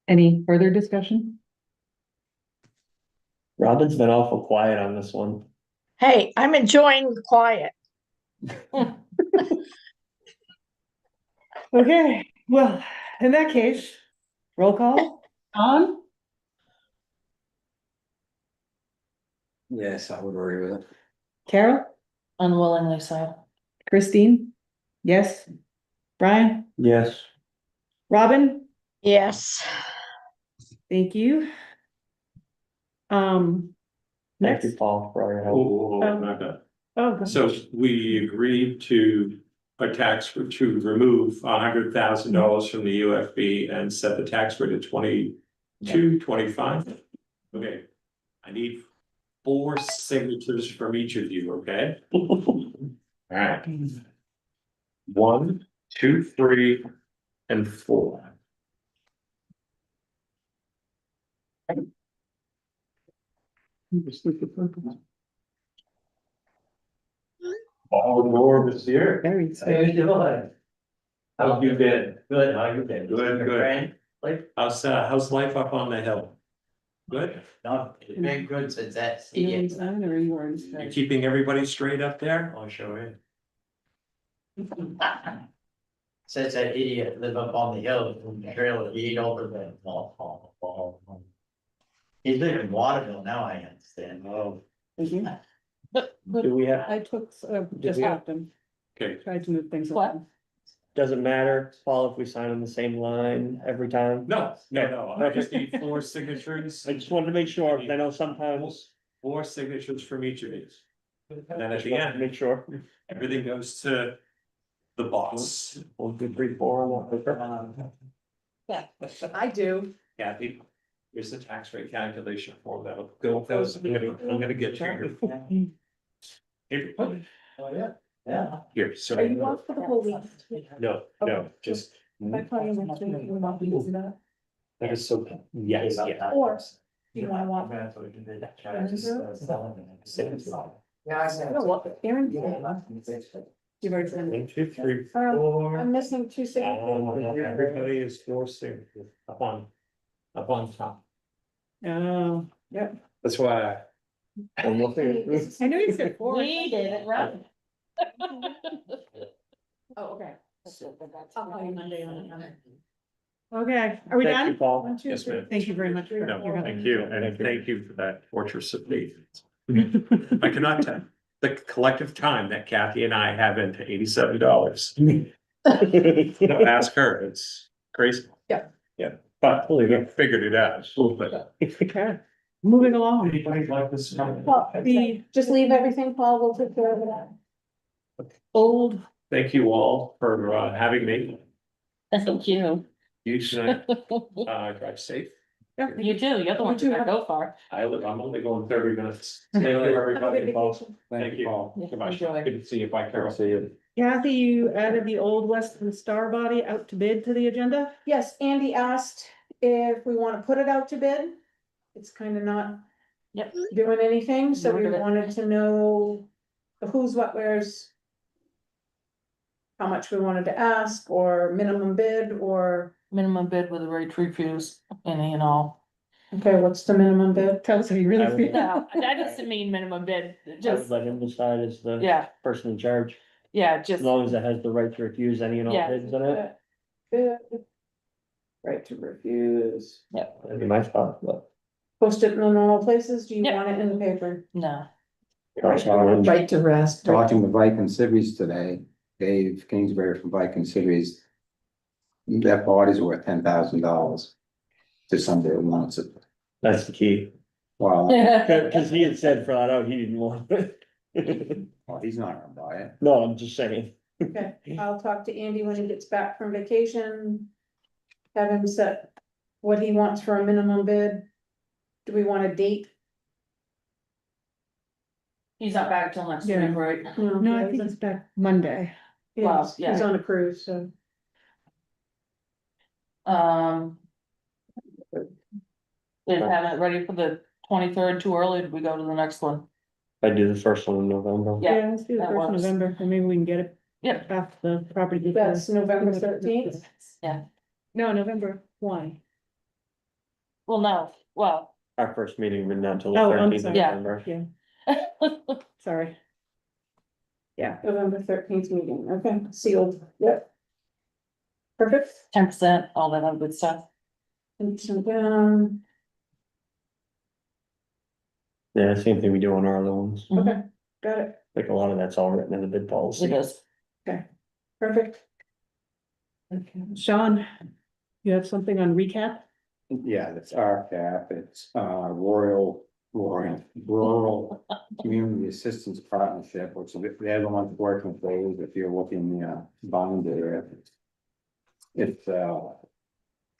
Any further discussion? Robin's been awful quiet on this one. Hey, I'm enjoying the quiet. Okay, well, in that case, roll call, on, Yes, I would agree with it. Carol, Unwillingly so. Christine, yes, Brian, Yes. Robin, Yes. thank you. Thank Next, you, Paul, for all your help. Oh, not done. oh, go ahead. So we agreed to a tax to remove $100,000 from the UFB and set the tax rate at 22, 25. Okay, I need 4 signatures from each of you, okay? Alright. 1, 2, 3, and 4. All Norm is here. Very How you doing? How have you been? Good, how you been? Good, good. Friend? Like, How's life up on the hill? Good? not, it's been good since that. You inside or you are You inside? keeping everybody straight up there? Oh, sure. Since that idiot lived up on the hill, from the trailer, he over the. He's living in Waterville now, I understand. Oh. Do we have, I took, just we have- helped him, Okay, tried to move things What? along. does it matter, Paul, if we sign on the same line every time? no, I just need 4 signatures. I just wanted to make sure, 'cause I know sometimes. 4 signatures from each of these. And then at the Make end, sure. everything goes to the boss. 1, 2, 3, 4 on that paper. I do. Kathy, here's the tax rate calculation form that'll go with those. I'm gonna get you your. Oh, yeah, yeah. Here, so. Are you off for the whole week? No, no, just. I thought you were saying you were not using that, That is so, yes, yeah. or do you wanna walk? Yeah, I said. No, what, Aaron? You've already done it. 1, 2, 3, I'm 4. missing 2 signatures. Everybody is 4 signatures up on top. Oh, That's why. And we'll figure- I knew you said 4. We did it right. Oh, okay. I'll call you Monday on it. Okay, are we Thank done? you, Paul. One, two, Yes, three. ma'am. Thank you very much. for No, your help. thank you, and thank you for that fortress of patience. I cannot tell the collective time that Kathy and I have into $87. No, ask her, it's crazy. Yeah. Yeah, but we figured it out. But Okay, moving along. anybody like this? Just leave everything, Paul, we'll take care of that. Old, Thank you all for having me. Thank you. You should drive safe. You too, you're the one who go far. I'm only going 30 minutes. Thank you, everybody. Thank you all. Yeah, Goodbye. enjoy. Good to see you. Bye, Carol. See you. Kathy, you added the Old Western Star body out to bid to the agenda? Yes, Andy asked if we wanna put it out to bid. It's kinda not Yep. doing anything, so we Nor did it. wanted to know the who's, what, where's. How much we wanted to ask, or minimum bid, or, Minimum bid with a right to refuse, any and all. okay, what's the minimum bid? Tell us how you really I would- feel. No, that doesn't mean minimum bid, I would just, let him decide as the yeah, person in charge, yeah, just, as long as it has the right to refuse any and all Yeah. bids in it. Bid. Right to refuse. That'd be my thought, but. Post it in the normal places, do you Yep. want it in the paper? no. Right to rest. Talking to Viking Cities today, Dave Kingsbury from Viking Cities. That body's worth $10,000 to somebody who wants it. That's the key. Well, Cause he had said flat out he didn't want it. well, he's not gonna buy it. No, I'm just saying. Okay, I'll talk to Andy when he gets back from vacation. Have him set what he wants for a minimum bid. Do we want a date? He's not back till next Yeah. week, right? No, I think it's back Monday. Well, He's yeah. on a cruise, so. They have it ready for the 23rd, too early, did we go to the next one? I do the first one in November. Yeah, Let's do the that first works. November, and maybe we can get it. Yep. Off the property. That's November 13th. No, November, why? Well, no, well, Our first meeting, but not until the Oh, I'm 13th of sorry. Yeah. November. Sorry. November 13th meeting, okay, sealed, yep. Perfect. 10%, all that other good stuff. And so down, Yeah, same thing we do on our other ones. okay, got it, Like a lot of that's all written in the bid policy. It is. perfect. Okay, Sean, you have something on recap? Yeah, that's RCAP, it's Rural Community Assistance Partnership, which they're the ones working with those, if you're looking bond there. It's a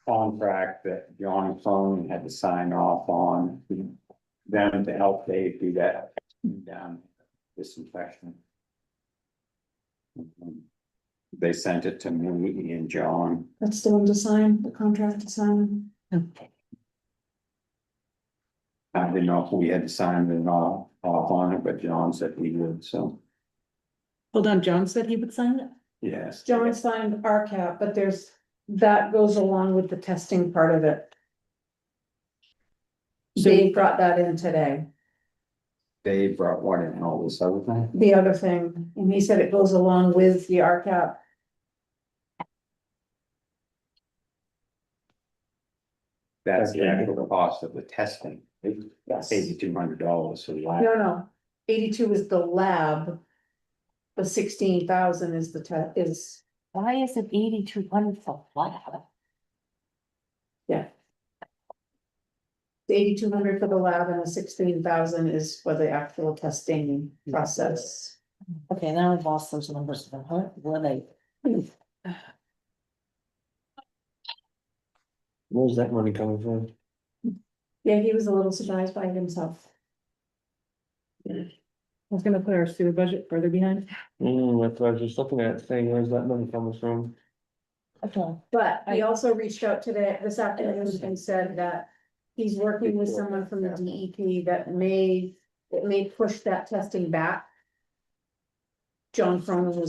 contract that John Sloan had to sign off on them to help Dave do that disinfection. They sent it to me and John. That's the one to sign, the contract to sign. I didn't know if we had to sign it off on it, but John said he would, so, Hold on, John said he would sign it? yes. John signed RCAP, but that goes along with the testing part of it. Dave brought that in today, Dave brought one in all this other thing. the other thing, and he said it goes along with the RCAP. That's the actual cost of the testing, Yes. $8,200 for the lab. No, 82 is the lab. The 16,000 is is, Why is it 8,200 for lab? yeah. The 8,200 for the lab and the 16,000 is for the actual testing process. Okay, now I've lost those numbers, huh, what are they? Where's that money coming from? Yeah, he was a little surprised by himself. I was gonna put our sewer budget further behind. That's what I was just looking at, saying, where's that money coming from? Okay. But he also reached out today, this afternoon, and said that he's working with someone from the DEP that may push that testing back. John Cronin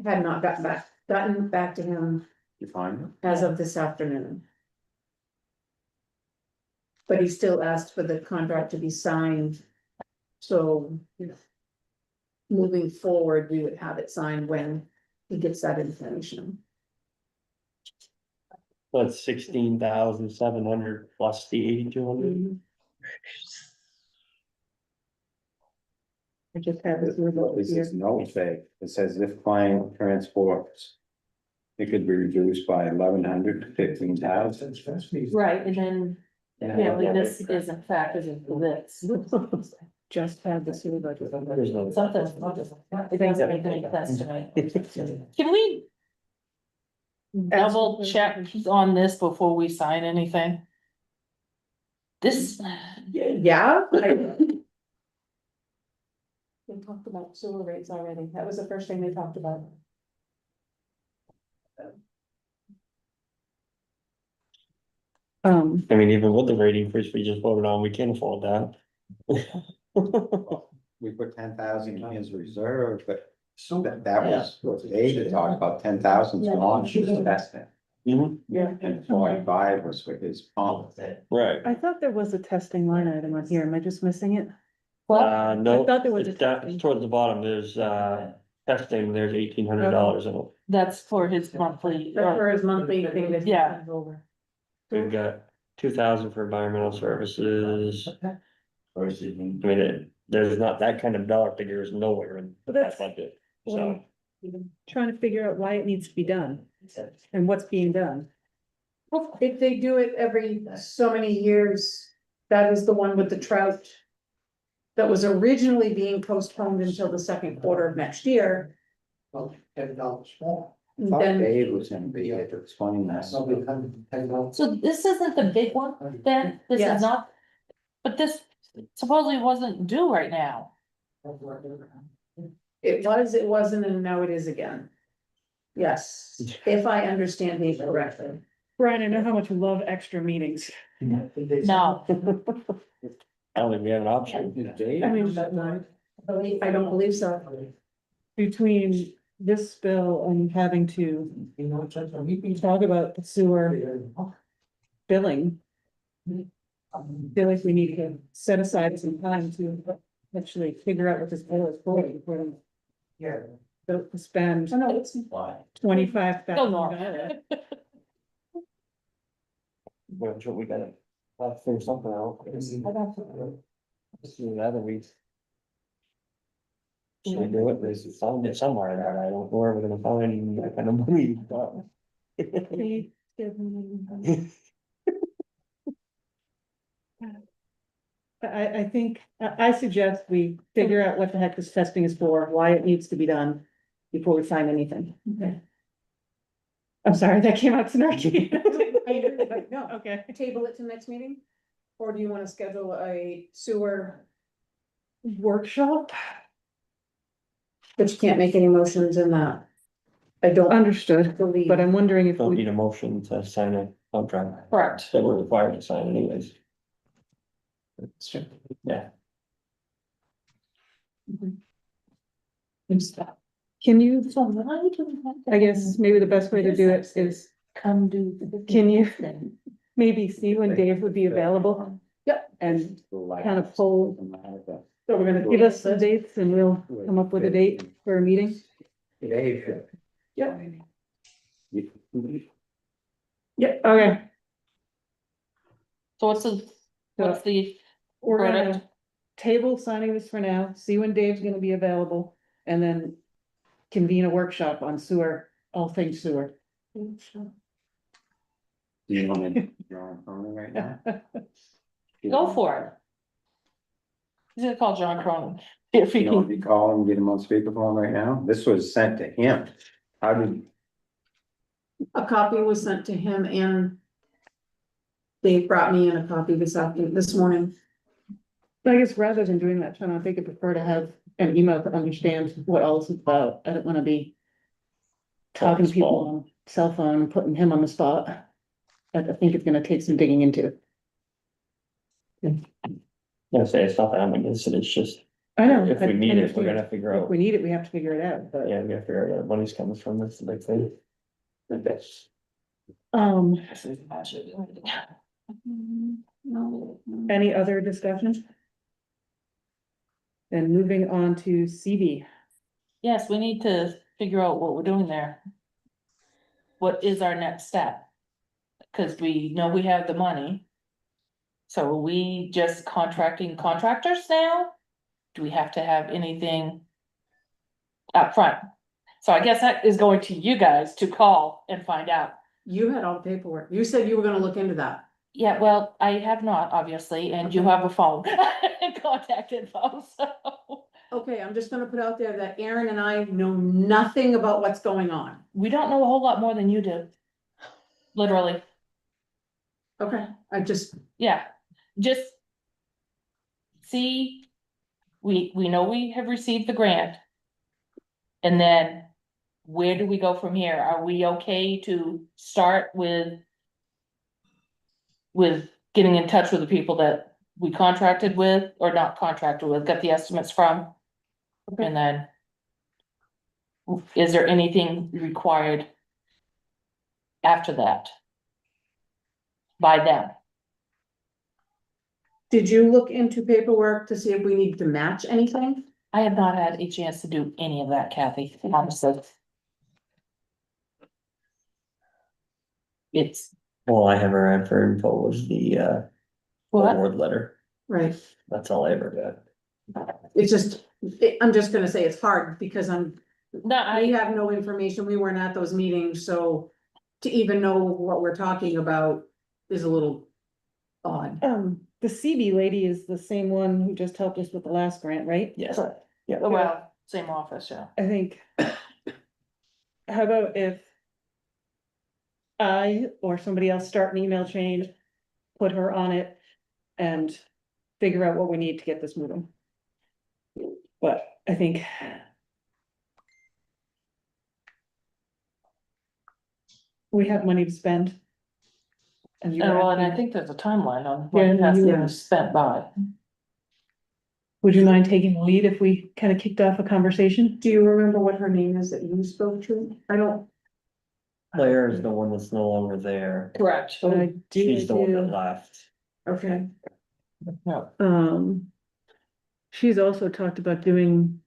had not gotten back to him You find it? as of this afternoon. But he still asked for the contract to be signed. So. Moving forward, we would have it signed when he gets that information. That's 16,700 plus the 8,200. Mm-hmm. I just have this result This here. is no fake. It says if client transports. It could be reduced by 1,100 to 15,000. Right, and then, yeah, like this is in fact is into this. Just had the sewer budget. There's no. Something, it doesn't make any sense to me. Can we double check on this before we sign anything? This, Yeah. They talked about sewer rates already. That was the first thing they talked about. I mean, even with the rate increase we just voted on, we can't afford that. We put 10,000 in his reserve, but that was what David talked about, 10,000 is gone, she's investing. Mhm. And 45 was for his pump. Right. I thought there was a testing line item on here. Am I just missing it? No, I thought there was a it's down- testing. it's towards the bottom, there's, testing, there's $1,800 in it. that's for his monthly, That's for his monthly thing that he Yeah. sends over. We've got 2,000 for environmental services. I mean, there's not that kind of dollar figure is nowhere in But that that's- budget, so. Trying to figure out why it needs to be done and what's being done. If they do it every so many years, that is the one with the trout. That was originally being postponed until the second quarter of next year. Thought Then, Dave was gonna be here to explain that. so this isn't the big one, then, this Yes. is not, but this supposedly wasn't due right now. it wasn't, and now it is again. Yes, if I understand me correctly. Brian, I know how much you love extra meetings. No, I don't think we have an option. I mean, I don't believe so. between this bill and having to talk about the sewer billing. I feel like we need to set aside some time to actually figure out what this bill is for before we don't spend No, it's. $25,000. Which we gotta, figure something out. Let's do that, we. Should we do it, there's found it somewhere, that I don't know where we're gonna find that kind of money, but. I think, I suggest we figure out what the heck this testing is for, why it needs to be done before we sign anything. Okay. I'm sorry, that came out snarky. No, Okay. table it to next meeting? Or do you wanna schedule a sewer, Workshop? but you can't make any motions in that? I don't Understood, believe. but I'm wondering if Don't we, need a motion to sign a contract correct. that we're required to sign anyways. Yeah. can you, So why do we have to- I guess maybe the best way to do it is Come do. Can you- maybe see when Dave would be available? Yep. And kind of pull, So we're gonna give us some dates and we'll come up with a date for a meeting. Dave. Yep. Okay, So what's the, we're gonna Verdict. table signing this for now, see when Dave's gonna be available, and then convene a workshop on sewer, all things sewer. Do you want to draw on phone right now? go for it. He's gonna call John Cronin. If he You want can, me to call him, get him on speakerphone right now? This was sent to him. How did, A copy was sent to him and Dave brought me in a copy this morning. I guess rather than doing that, Sean, I think I prefer to have an email to understand what all this is about, I don't wanna be talking to people on cell phone, and putting him on the spot. I think it's gonna take some digging into. I say it's not that I'm against it, it's just, I know. if we need and it, if we're we- gonna figure If out, we need it, we have to figure it out, but. yeah, we gotta figure out where the money's coming from, that's the big thing. Um, No. any other discussions? Then moving on to CB. yes, we need to figure out what we're doing there. What is our next step? Cause we know we have the money. So are we just contracting contractors now? Do we have to have anything up front? So I guess that is going to you guys to call and find out. You had all the paperwork. You said you were gonna look into that. Yeah, well, I have not, obviously, and you Okay. have a phone and contact info, so. Okay, I'm just gonna put out there that Aaron and I know nothing about what's going on. We don't know a whole lot more than you do. Literally, Okay, I just, yeah, just. See, we know we have received the grant. And then, where do we go from here? Are we okay to start with? With getting in touch with the people that we contracted with, or not contracted with, got the estimates from? And then. Is there anything required? After that? By them? did you look into paperwork to see if we need to match anything? I have not had a chance to do any of that, Kathy, honestly. It's, All I ever had for info was the what? award letter. Right, That's all I ever got. it's just, I'm just gonna say it's hard because No, we I, have no information. We weren't at those meetings, so to even know what we're talking about is a little odd. The CB lady is the same one who just helped us with the last grant, right? Yes, yeah. well, same office, yeah. I think. How about if I or somebody else start an email chain, put her on it and figure out what we need to get this moving. But I think. We have money to spend. And you Well, and I asking- think there's a timeline on when it Yeah, has to yeah. be spent by. Would you mind taking the lead if we kind of kicked off a conversation? Do you remember what her name is that you spoke to? I don't. Claire is the one that's no longer there. Correct. But I She's the one that do, left. Okay, No, she's also talked about doing,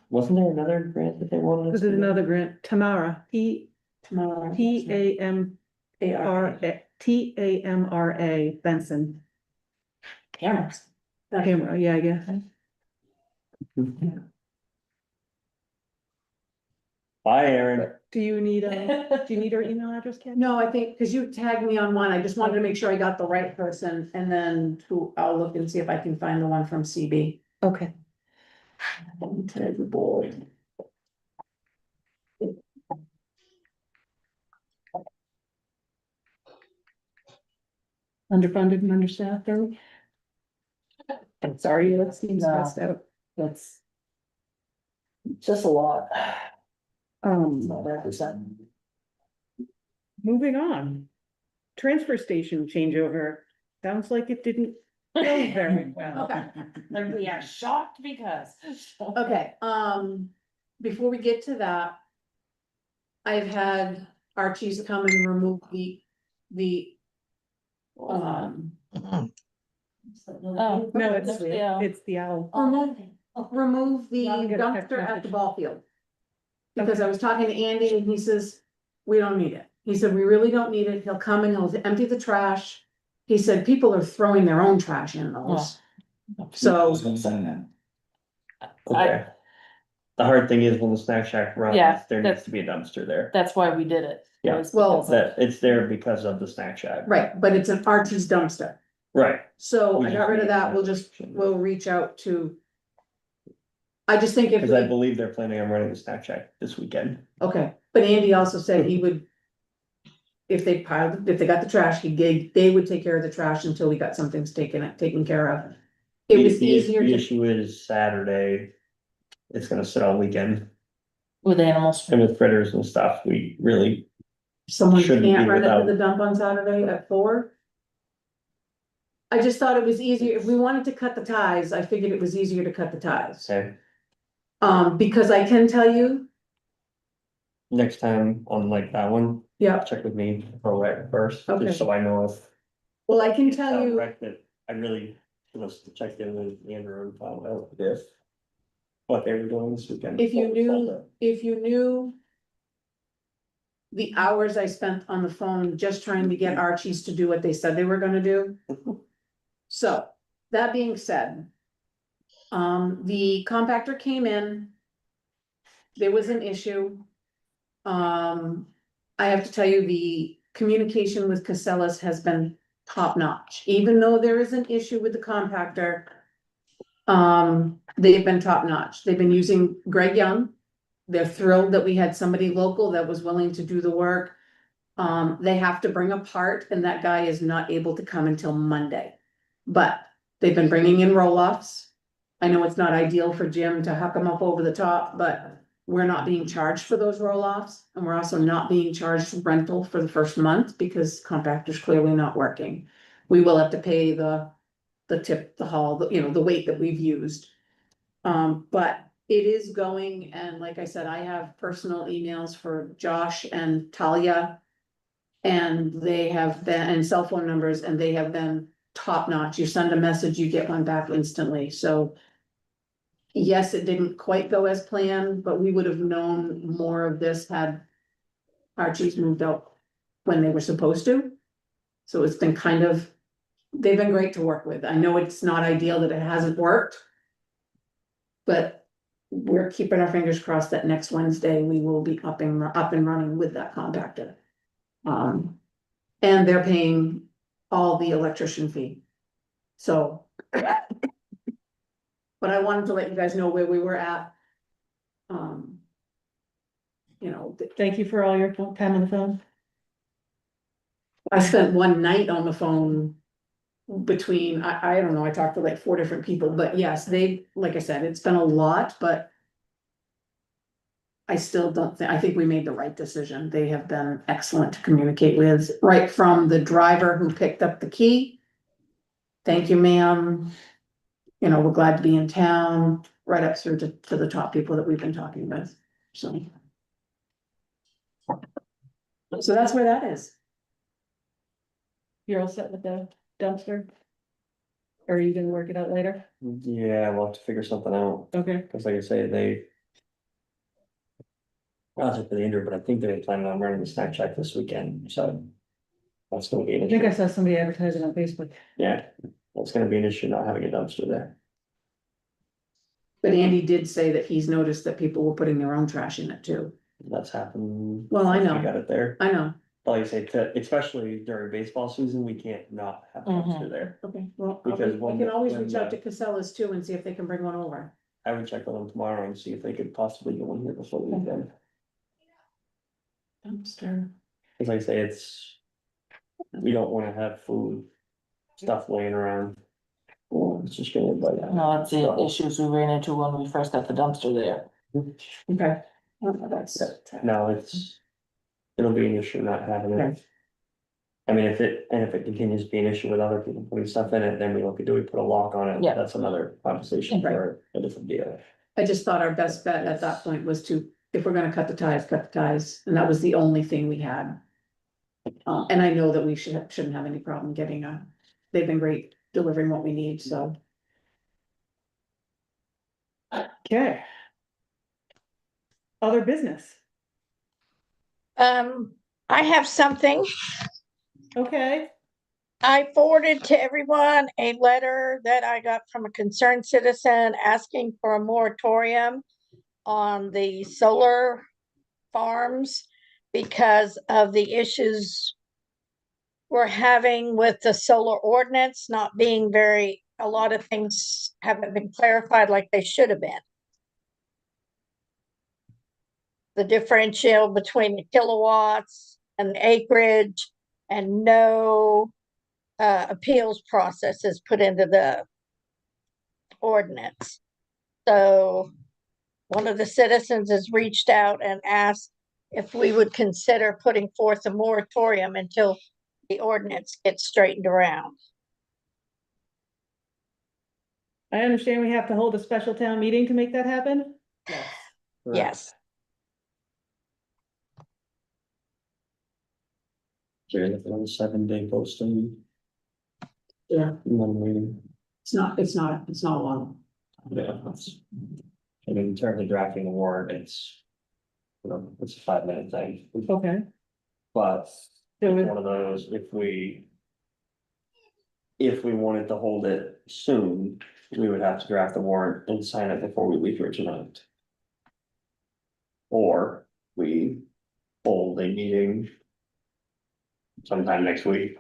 Wasn't there another grant that they wanted us this to is do? another grant, Tamara, tomorrow. Tamra Benson. cameras. Tamara, yeah, I guess. Bye, Aaron. Do you need her email address, Ken? No, I think, cause you tagged me on one, I just wanted to make sure I got the right person, and then I'll look and see if I can find the one from CB. Okay. Tag the board. Underfunded and understaffed, are we? I'm sorry, that seems No. stressed out. That's. Just a lot. Moving on. Transfer station changeover, sounds like it didn't go very well. Okay. And we are shocked because. Okay, before we get to that. I've had Archie's come and remove the. Oh, No, it's, yeah. it's the owl. Remove the Now we get a text dumpster at message. the ball field. Because I was talking to Andy and he says, we don't need it. He said, we really don't need it. He'll come and he'll empty the trash. He said, people are throwing their own trash in those. So, Okay. The hard thing is when the snack shack runs, Yeah, there that's- needs to be a dumpster there. That's why we did it. It Yeah. was Well- because of- That, it's there because of the snack shack. right, but it's an Archie's dumpster. Right. So We I just got rid of need that. that. We'll reach out to. I just think if, Cause I we- believe they're planning on running the snack shack this weekend. okay, but Andy also said he would. If they got the trash, they would take care of the trash until we got something taken care of. It was The easier to, issue is Saturday. It's gonna sit all weekend. With animals. And with fritters and stuff, we really, someone shouldn't can't be run it to without- the dump on Saturday at 4. I just thought it was easier, if we wanted to cut the ties, I figured it was easier to cut the ties. say, Because I can tell you, next time on like that one, yeah, check with me for wreck first, Okay. just so I know if. well, I can it's tell not you, wrecked that I really should have checked in with Andrew and found out if. What they were doing this weekend. if you knew the hours I spent on the phone just trying to get Archie's to do what they said they were gonna do. So, that being said. The compactor came in. There was an issue. I have to tell you, the communication with Casellas has been top notch, even though there is an issue with the compactor. They've been top notch. They've been using Greg Young. They're thrilled that we had somebody local that was willing to do the work. They have to bring a part and that guy is not able to come until Monday. But they've been bringing in roll-offs. I know it's not ideal for Jim to huck them up over the top, but we're not being charged for those roll-offs. And we're also not being charged rental for the first month because compactor's clearly not working. We will have to pay the tip, the haul, the weight that we've used. But it is going, and like I said, I have personal emails for Josh and Talia. And they have been, and cell phone numbers, and they have been top notch. You send a message, you get one back instantly, so. Yes, it didn't quite go as planned, but we would have known more of this had Archie's moved out when they were supposed to. So it's been they've been great to work with. I know it's not ideal that it hasn't worked. But we're keeping our fingers crossed that next Wednesday we will be up and running with that compactor. And they're paying all the electrician fee. So. But I wanted to let you guys know where we were at. Thank you for all your time on the phone. I spent one night on the phone between, I don't know, I talked to like 4 different people, but yes, like I said, it's been a lot, but. I still don't think, I think we made the right decision. They have been excellent to communicate with, right from the driver who picked up the key. Thank you, ma'am. We're glad to be in town, right up through to the top people that we've been talking with, so. So that's where that is. You're all set with the dumpster? Or are you gonna work it out later? Yeah, we'll have to figure something out, Okay, cause like I say, not for the injury, but I think they're planning on running the snack check this weekend, so. That's gonna be an I think I issue. saw somebody advertising on Facebook. Yeah, that's gonna be an issue not having a dumpster there. But Andy did say that he's noticed that people were putting their own trash in it too. That's happened. Well, I since know. We got it there. I know. Like I say, especially during baseball season, we can't not have a dumpster there. Okay, well, Because I when can always when reach out to Casellas too and see if they can bring one over. I would check with them tomorrow and see if they could possibly get one here before the weekend. Dumpster. Cause like I say, we don't wanna have food stuff laying around. It's just gonna like. No, that's the issues we ran into when we first got the dumpster there. Okay. Well, that's. No, it'll be an issue not having it. Okay. I mean, if it continues to be an issue with other people putting stuff in it, then we look at, do we put a lock on it? Yeah. That's another conversation Right. for a different deal. I just thought our best bet at that point was to, if we're gonna cut the ties, and that was the only thing we had. And I know that we shouldn't have any problem getting they've been great delivering what we need, so. Okay. Other business, I have something. okay, I forwarded to everyone a letter that I got from a concerned citizen asking for a moratorium on the solar farms because of the issues we're having with the solar ordinance not being a lot of things haven't been clarified like they should have been. The differential between the kilowatts and the acreage and no appeals process is put into the ordinance. So one of the citizens has reached out and asked if we would consider putting forth a moratorium until the ordinance gets straightened around. I understand we have to hold a special town meeting to make that happen? Yes. You're looking at a 7-day posting. Yeah. One meeting. It's not a lot. Yeah, I mean, in terms of drafting the warrant, it's a 5-minute thing. Okay, But So it's if- one of those, if we wanted to hold it soon, we would have to draft the warrant and sign it before we leave here tonight. Or we hold a meeting sometime next week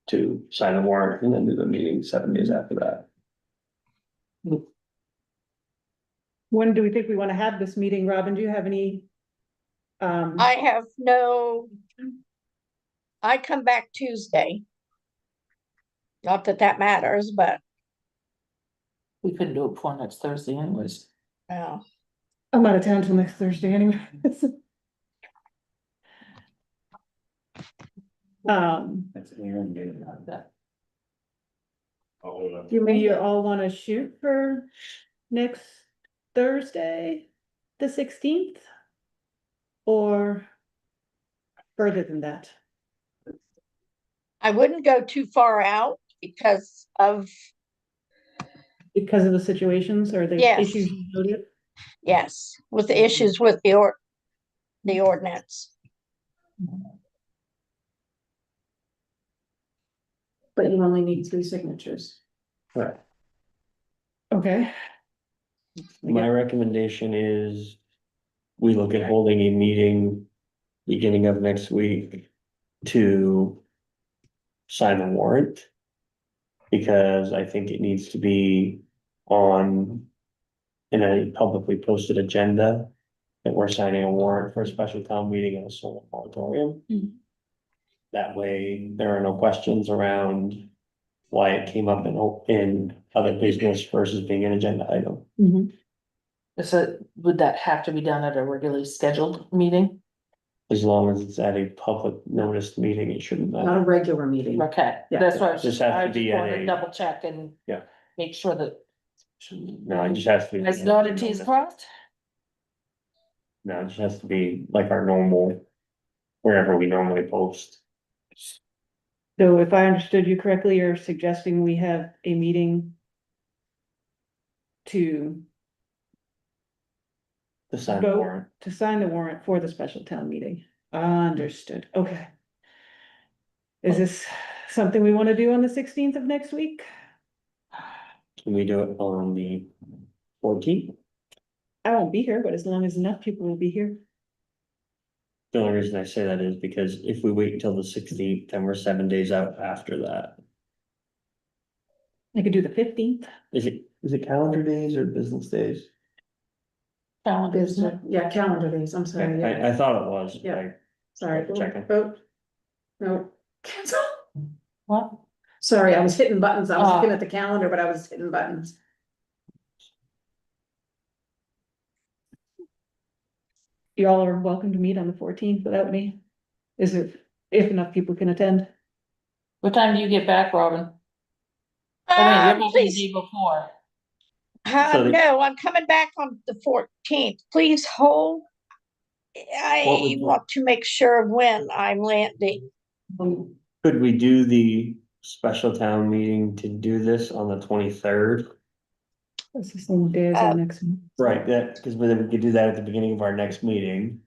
to sign the warrant and then do the meeting 7 days after that. when do we think we wanna have this meeting? Robin, do you have any? I have no. I come back Tuesday. Not that that matters, but, We couldn't do it before next Thursday anyways. I'm out of town till next Thursday anyway. That's Aaron getting out of that. Oh, Do we all wanna shoot for next Thursday, the 16th? Or further than that? I wouldn't go too far out because of, Because of the situations or the Yes. issues you noted? yes, with the issues with the ordinance. But you only need 3 signatures. Right. Okay. My recommendation is we look at holding a meeting beginning of next week to sign the warrant. Because I think it needs to be on in a publicly posted agenda that we're signing a warrant for a special town meeting and a solar moratorium. Mhm. That way, there are no questions around why it came up in other business versus being an agenda item. Mhm. So would that have to be done at a regularly scheduled meeting? As long as it's at a public noticed meeting, it shouldn't Not matter. a regular meeting. Okay, Yeah. that's why I was Just just, has to I just be at wanted to a- double check and. Yeah. Make sure that. No, it just has to be. Has dotted T's crossed? No, it just has to be like our normal, wherever we normally post. So if I understood you correctly, you're suggesting we have a meeting to To sign the vote, warrant. to sign the warrant for the special town meeting. Understood, okay. Is this something we wanna do on the 16th of next week? Can we do it on the 14th? I won't be here, but as long as enough people will be here. The only reason I say that is because if we wait until the 16th, then we're 7 days out after that. I could do the 15th. Is it calendar days or business days? Calendar, isn't it? Yeah, calendar days, I'm sorry, yeah, I thought it was. Yeah. I- sorry. Checking. Vote. No, cancel. What? Sorry, I was hitting buttons, I was Ah. looking at the calendar, but I was hitting buttons. Y'all are welcome to meet on the 14th without me. Is it, if enough people can attend? What time do you get back, Robin? I mean, you're hoping the Please, day before. So the- no, I'm coming back on the 14th. Please hold. What I would you- want to make sure when I'm landing. Could we do the special town meeting to do this on the 23rd? That's the same day as our next. meeting. Right, that, because then we could do that at the beginning of our next meeting.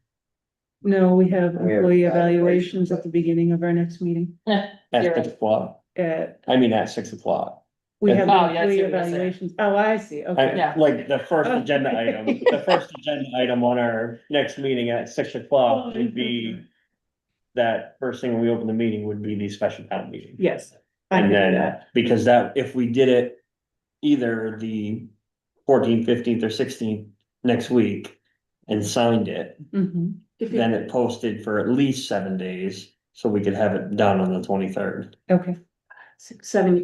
No, we have We have employee evaluations. evaluations at the beginning of our next meeting. At You're 6 o'clock, We at 6 o'clock. have Oh, yeah, I see employee what you're saying. evaluations. Oh, I see, okay. Yeah. Like the first agenda item, the first agenda item on our next meeting at 6 o'clock would be. That first thing when we open the meeting would be the special town meeting. Yes. I And can do then, that. because that, if we did it either the 14th, 15th or 16th next week. And signed it, Mhm. If you, then it posted for at least 7 days, so we could have it done on the 23rd. Okay, 7, you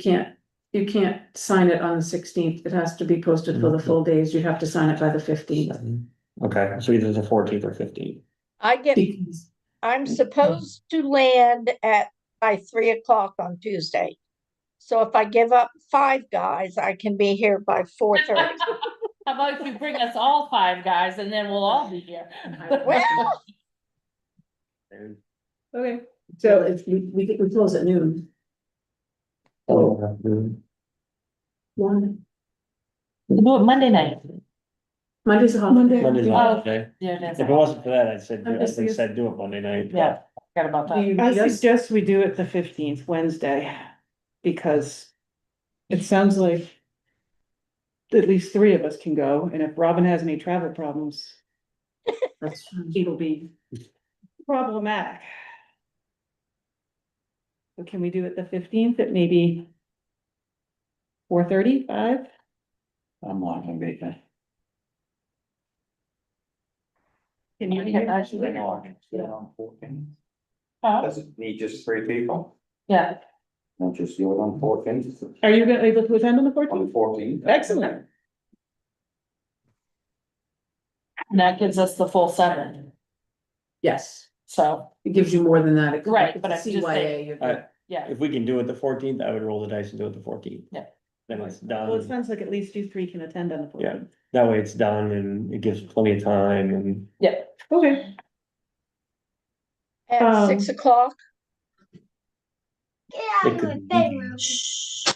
can't sign it on the 16th, it has to be posted for the full days, you have to sign it by the 15th. Okay, so either the 14th or 15th. because I'm supposed to land by 3 o'clock on Tuesday. So if I give up 5 guys, I can be here by 4:30. How about if you bring us all 5 guys and then we'll all be here? Well, okay, So so if we close at noon. We'll do it Monday night. Monday's a holiday. Monday. Monday's a Oh. holiday. Yeah, that's. If it wasn't for that, I'd I'm just- said do it Monday night. Yeah. Forgot about Do that. you I need us? suggest we do it the 15th, Wednesday, because it sounds like at least three of us can go, and if Robin has any travel problems, That's fine. it'll be problematic. So can we do it the 15th at maybe 4:30, 5? I'm not gonna be there. Can you? Yeah, I should be Huh? Does it need just three people? Yeah, Not just do it on 14th. Are you able to attend on the On 14th? the 14th. Excellent. and that gives us the full 7, Yes, so, it gives you more than that. It- Right, it's but a I'm just saying- CYA, you're I- good. yeah. If we can do it the 14th, I would roll the dice and do it the 14th. Yeah. Then it's Well, it done. sounds like at least you three can attend on the 14th. That way it's done and it gives plenty of time and Yeah, Okay, At 6 o'clock. it could be. Shh.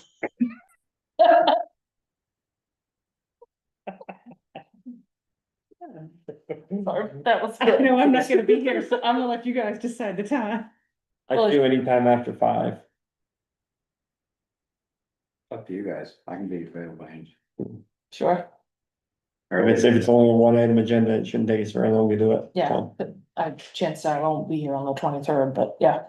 sorry, that was. I know I'm not gonna be here, so I'm gonna let you guys decide the time. I can do anytime after 5. Up to you guys. I can be available. Sure, If it's only a one item agenda, it shouldn't take us very long to do it. yeah, So, but I chance I won't be here on the 23rd, but yeah,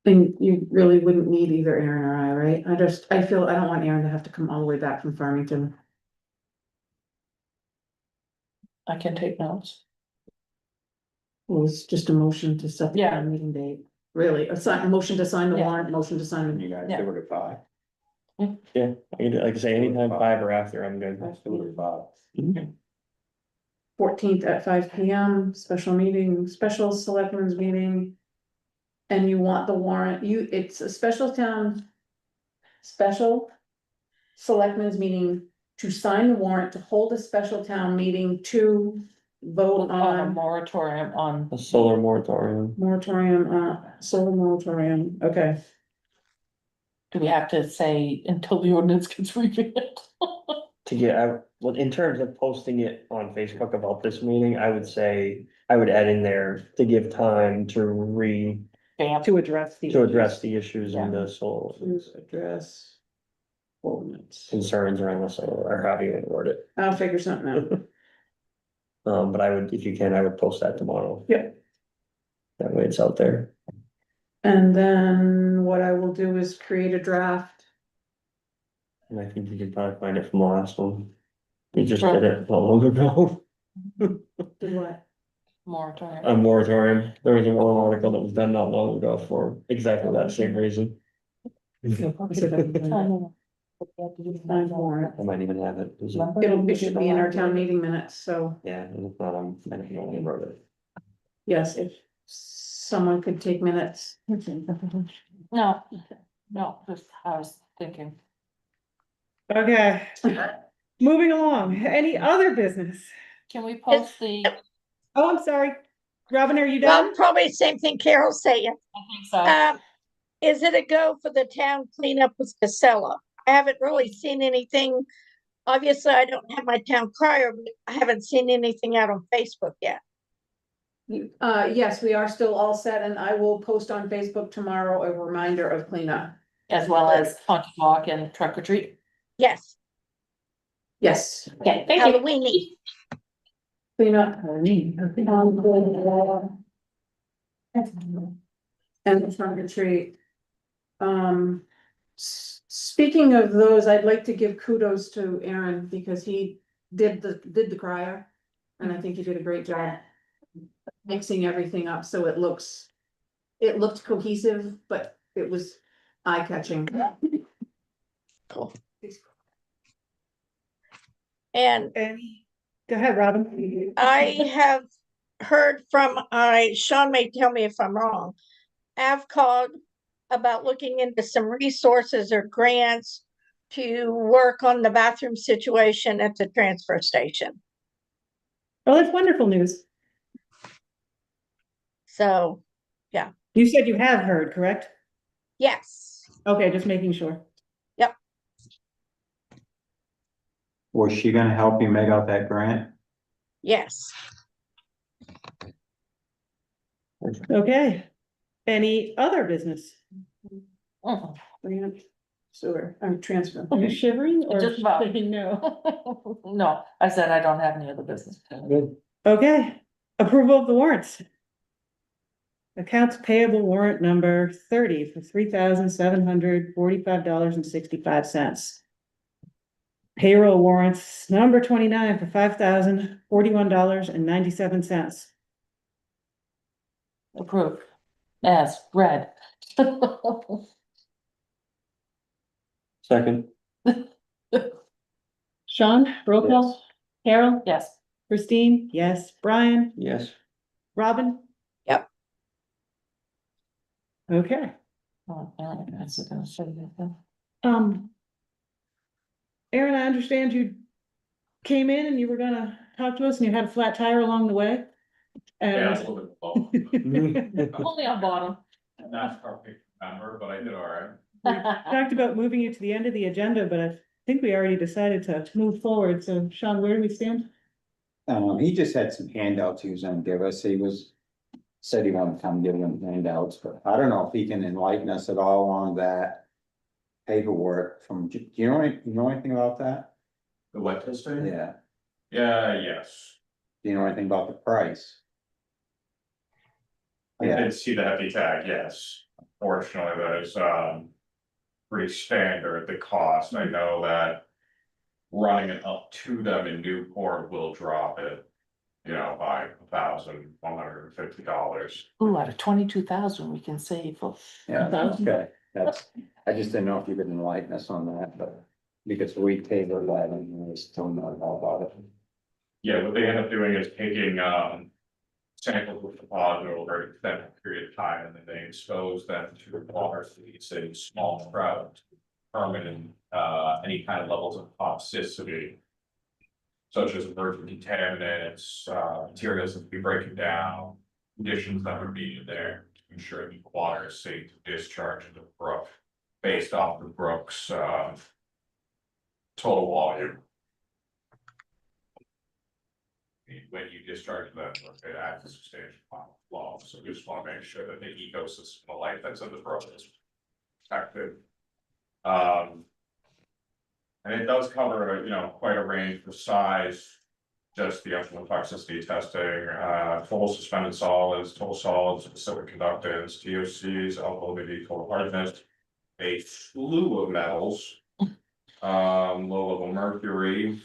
And you really wouldn't need either Aaron or I, right? I feel, I don't want Aaron to have to come all the way back from Farmington. I can take notes. It was just a motion to set the Yeah. town meeting date. Really, a motion to sign the Yeah. warrant, motion to sign And the. you guys Yeah. do it at 5. yeah, I can do, like I say, anytime 5 or after, I'm good. Let's do it at 5. 14th at 5 PM, special meeting, special selectmen's meeting. And you want the warrant, it's a special selectmen's meeting to sign the warrant, to hold a special town meeting, to vote On a on moratorium on, A solar moratorium. solar moratorium, okay. do we have to say until the ordinance gets reviewed? To get out, well, in terms of posting it on Facebook about this meeting, I would say, I would add in there to give time to Bam. To address the. to address the issues in the solar To address. Ordinance. concerns around the solar, or how you would word it. I'll figure something out. But I would, if you can, I would post that tomorrow. Yeah. That way it's out there. And then what I will do is create a draft. And I think you can probably find it from the last one. We just did it not long ago. Do what? Moratorium. A moratorium. There was an article that was done not long ago for exactly that same reason. Sign warrant. I might even have it. Is it- It should be in our town meeting minutes, so Yeah, and if not, I don't know who wrote it. yes, if someone could take minutes. No, no, just, I was thinking, Okay, moving along, any other business? can we post the, I Oh, I'm sorry. Robin, are you Well, done? probably the same thing Carol's saying. think so. Is it a go for the town cleanup with Casella? I haven't really seen anything. Obviously, I don't have my town crier, but I haven't seen anything out on Facebook yet. Yes, we are still all set, and I will post on Facebook tomorrow a reminder of cleanup. As well as Funky Walk and Truck or Treat. Yes, Yes. Okay, thank you. Halloweeny. Cleanup. And the trunk or treat. Speaking of those, I'd like to give kudos to Aaron because he did the crier. And I think he did a great job mixing everything up, so it looked cohesive, but it was eye-catching. Cool. And Go ahead, Robin. I have heard from, Sean may tell me if I'm wrong, AvCog about looking into some resources or grants to work on the bathroom situation at the transfer station. Oh, that's wonderful news. So, You said you have heard, correct? yes, Okay, just making sure. Was she gonna help you make out that grant? yes. Okay, any other business? Mm. Grant, sewer, transfer. Are you shivering or Just about. saying no? No, I said I don't have any other business. Okay, approval of the warrants. Accounts payable warrant number 30 for $3,745.65. Payroll warrants number 29 for $5,041.97. Approved. As read. Second, Sean, roll call. Carol, Yes. Christine, yes, Brian, yes. Robin? Yep. Okay, Oh, Aaron, that's gonna show you that. Aaron, I understand you came in and you were gonna talk to us and you had a flat tire along the way. Yeah, And a little bit low. Only on bottom. Not perfect number, but I did all right. talked about moving you to the end of the agenda, but I think we already decided to move forward. So Sean, where do we stand? He just had some handouts he was gonna give us. Said he wanted to come give them handouts, but I don't know if he can enlighten us at all on that paperwork from, do you know anything about that? The wet testing? Yeah. Yeah, yes. Do you know anything about the price? I did see the heavy tag, yes. Fortunately, that is, pretty standard, the cost. I know that running it up to them in Newport will drop it, you know, by $1,150. Ooh, out of 22,000, we can save. Yeah, okay, I just didn't know if you could enlighten us on that, but because we paid for that and we still not about it. Yeah, what they end up doing is taking, samples with deposit over an extended period of time, and then they expose them to water fleets in small trout. Permanent, any kind of levels of toxicity. Such as emerging contaminants, materials that be breaking down, conditions that would be in there to ensure the water is safe to discharge into the brook. Based off the brook's, total volume. When you discharge that, it adds a substantial amount of flow, so we just wanna make sure that the ecosystem of life that's in the brook is protected. And it does cover, you know, quite a range for size. Just the actual toxicity testing, total suspended solids, total solids, specific conductance, TOCs, alkalinity, total hardness. A slew of metals. Low level mercury,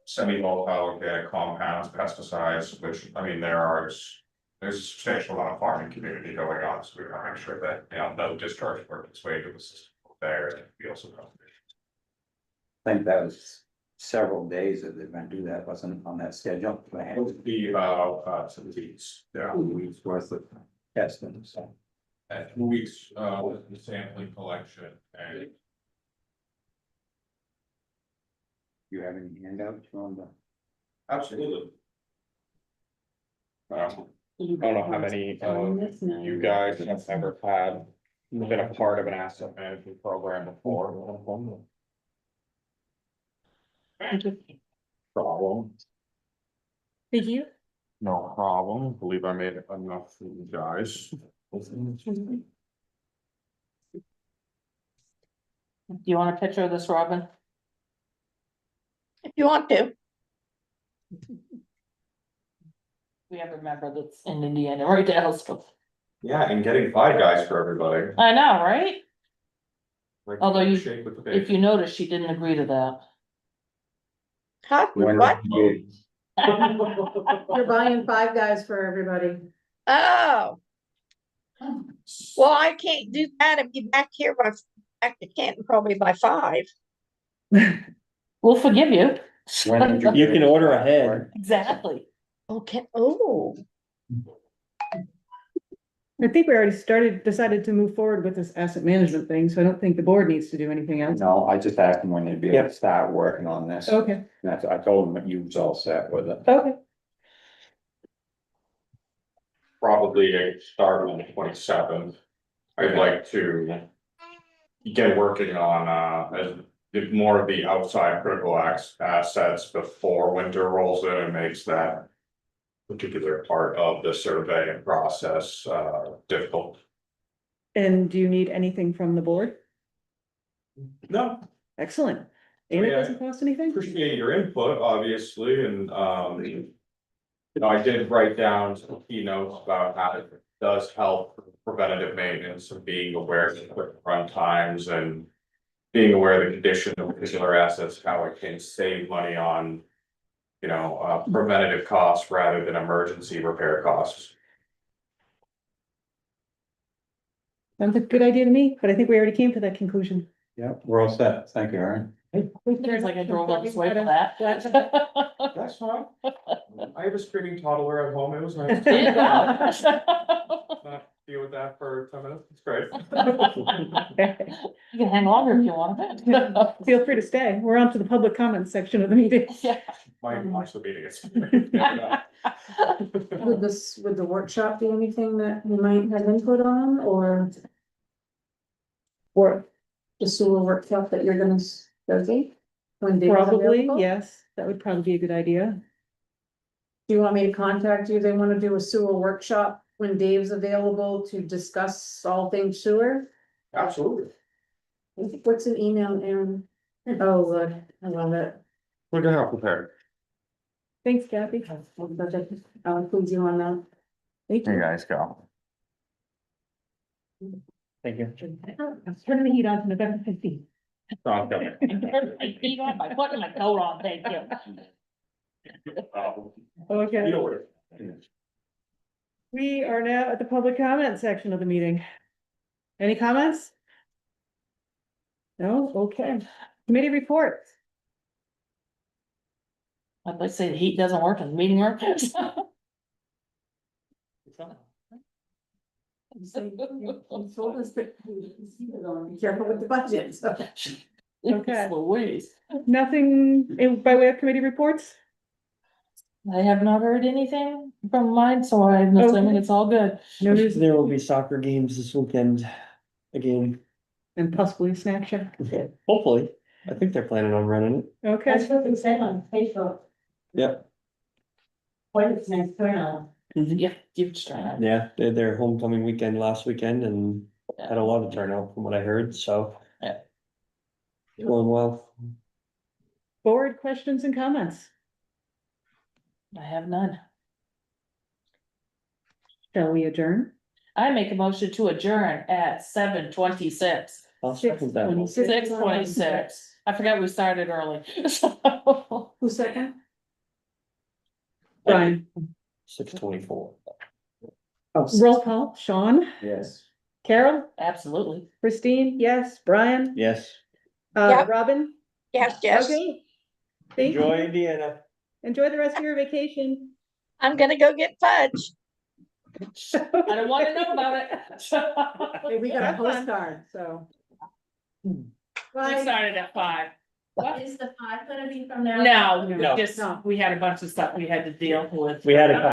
semi-volatile organic compounds, pesticides, which, I mean, there's a substantial amount of farming community going on, so we want to make sure that, you know, no discharge work its way to the system there, and we also. I think that was several days that they're gonna do that, wasn't on that schedule. It would be about, 2 weeks, yeah, 2 weeks worth of testing, so. at 2 weeks, with the sampling collection and. You have any handouts on the? Absolutely. I don't know how many you guys have ever had, been a part of an asset management program before. Problem, Thank you. no problem, believe I made enough for you guys. Do you want a picture of this, Robin? If you want to. We have a member that's in Indiana right now, so. Yeah, and getting 5 guys for everybody. I know, right? Like, Although you- shake with the If baby. you notice, she didn't agree to that. Huh? What? You're buying 5 guys for everybody. Oh, well, I can't do that and be back here back to Canton probably by 5. We'll forgive you. When would You can order ahead. Exactly. Okay, oh, I think we already decided to move forward with this asset management thing, so I don't think the board needs to do anything else. No, I just asked them when they'd be able to start working on this. Okay, And that's, I told them that you was all set with it. okay. Probably start on the 27th. I'd like to get working on, more of the outside critical assets before winter rolls in and makes that particular part of the surveying process, difficult. And do you need anything from the board? No, Excellent. And it Yeah. doesn't cost anything? appreciate your input, obviously, and, you know, I did write down some keynotes about how it does help preventative maintenance and being aware of quick run times and being aware of the condition of particular assets, how it can save money on, you know, preventative costs rather than emergency repair costs. Sounds like a good idea to me, but I think we already came to that conclusion. Yeah, we're all set. Thank you, Aaron. There's like I drove all this way for that. That's fine. I have a screaming toddler at home, it was nice. There you go. Not deal with that for 10 minutes, it's great. You can hang longer if you want. Feel free to stay. We're on to the public comment section of the meeting. Yeah. Might watch the meeting. Would the workshop be anything that we might have input on, or? Or the sewer workshop that you're gonna study? When Dave's Probably, available? yes, that would probably be a good idea. Do you want me to contact you? They wanna do a sewer workshop when Dave's available to discuss all things sewer? Absolutely. What's an email, Aaron? Oh, good, I love it. We're gonna help prepare. Thanks, Kathy. I'll include you on that. Thank you. guys go. Thank you. I'm turning the heat on to November 15th. You got my foot and my coat on, thank you. Okay. You know what? We are now at the public comment section of the meeting. Any comments? No, okay. Committee reports. I'd like to say the heat doesn't work and the meeting works. You told us that be careful with the budget, so. Okay. Louise. Nothing by way of committee reports? I have not heard anything from mine, so I'm assuming it's all good. No news There will be soccer games this weekend again, and possibly a snack shack. hopefully. I think they're planning on running it. Okay, what they said on Facebook. Yep. Quite a nice turnout. Yeah, you're just trying. Yeah, they had their homecoming weekend last weekend and had a lot of turnout from what I heard, so. Yeah. Going well. board questions and comments. I have none. Shall we adjourn? I make a motion to adjourn at 7:26. I'll second that. 6:26. I forgot we started early. Who second? Brian, 6:24. roll call, Sean, Yes. Carol, Absolutely. Christine, yes, Brian, Yes. Yep. Robin? Yes, yes, Okay. Thank you. Enjoy Indiana. Enjoy the rest of your vacation. I'm gonna go get fudge. I don't wanna know about it. Hey, we got a Have fun. postcard, so. We started at 5. What? Is the 5 gonna be from now? No, No. we just, we had a bunch of stuff we had to deal with. We had a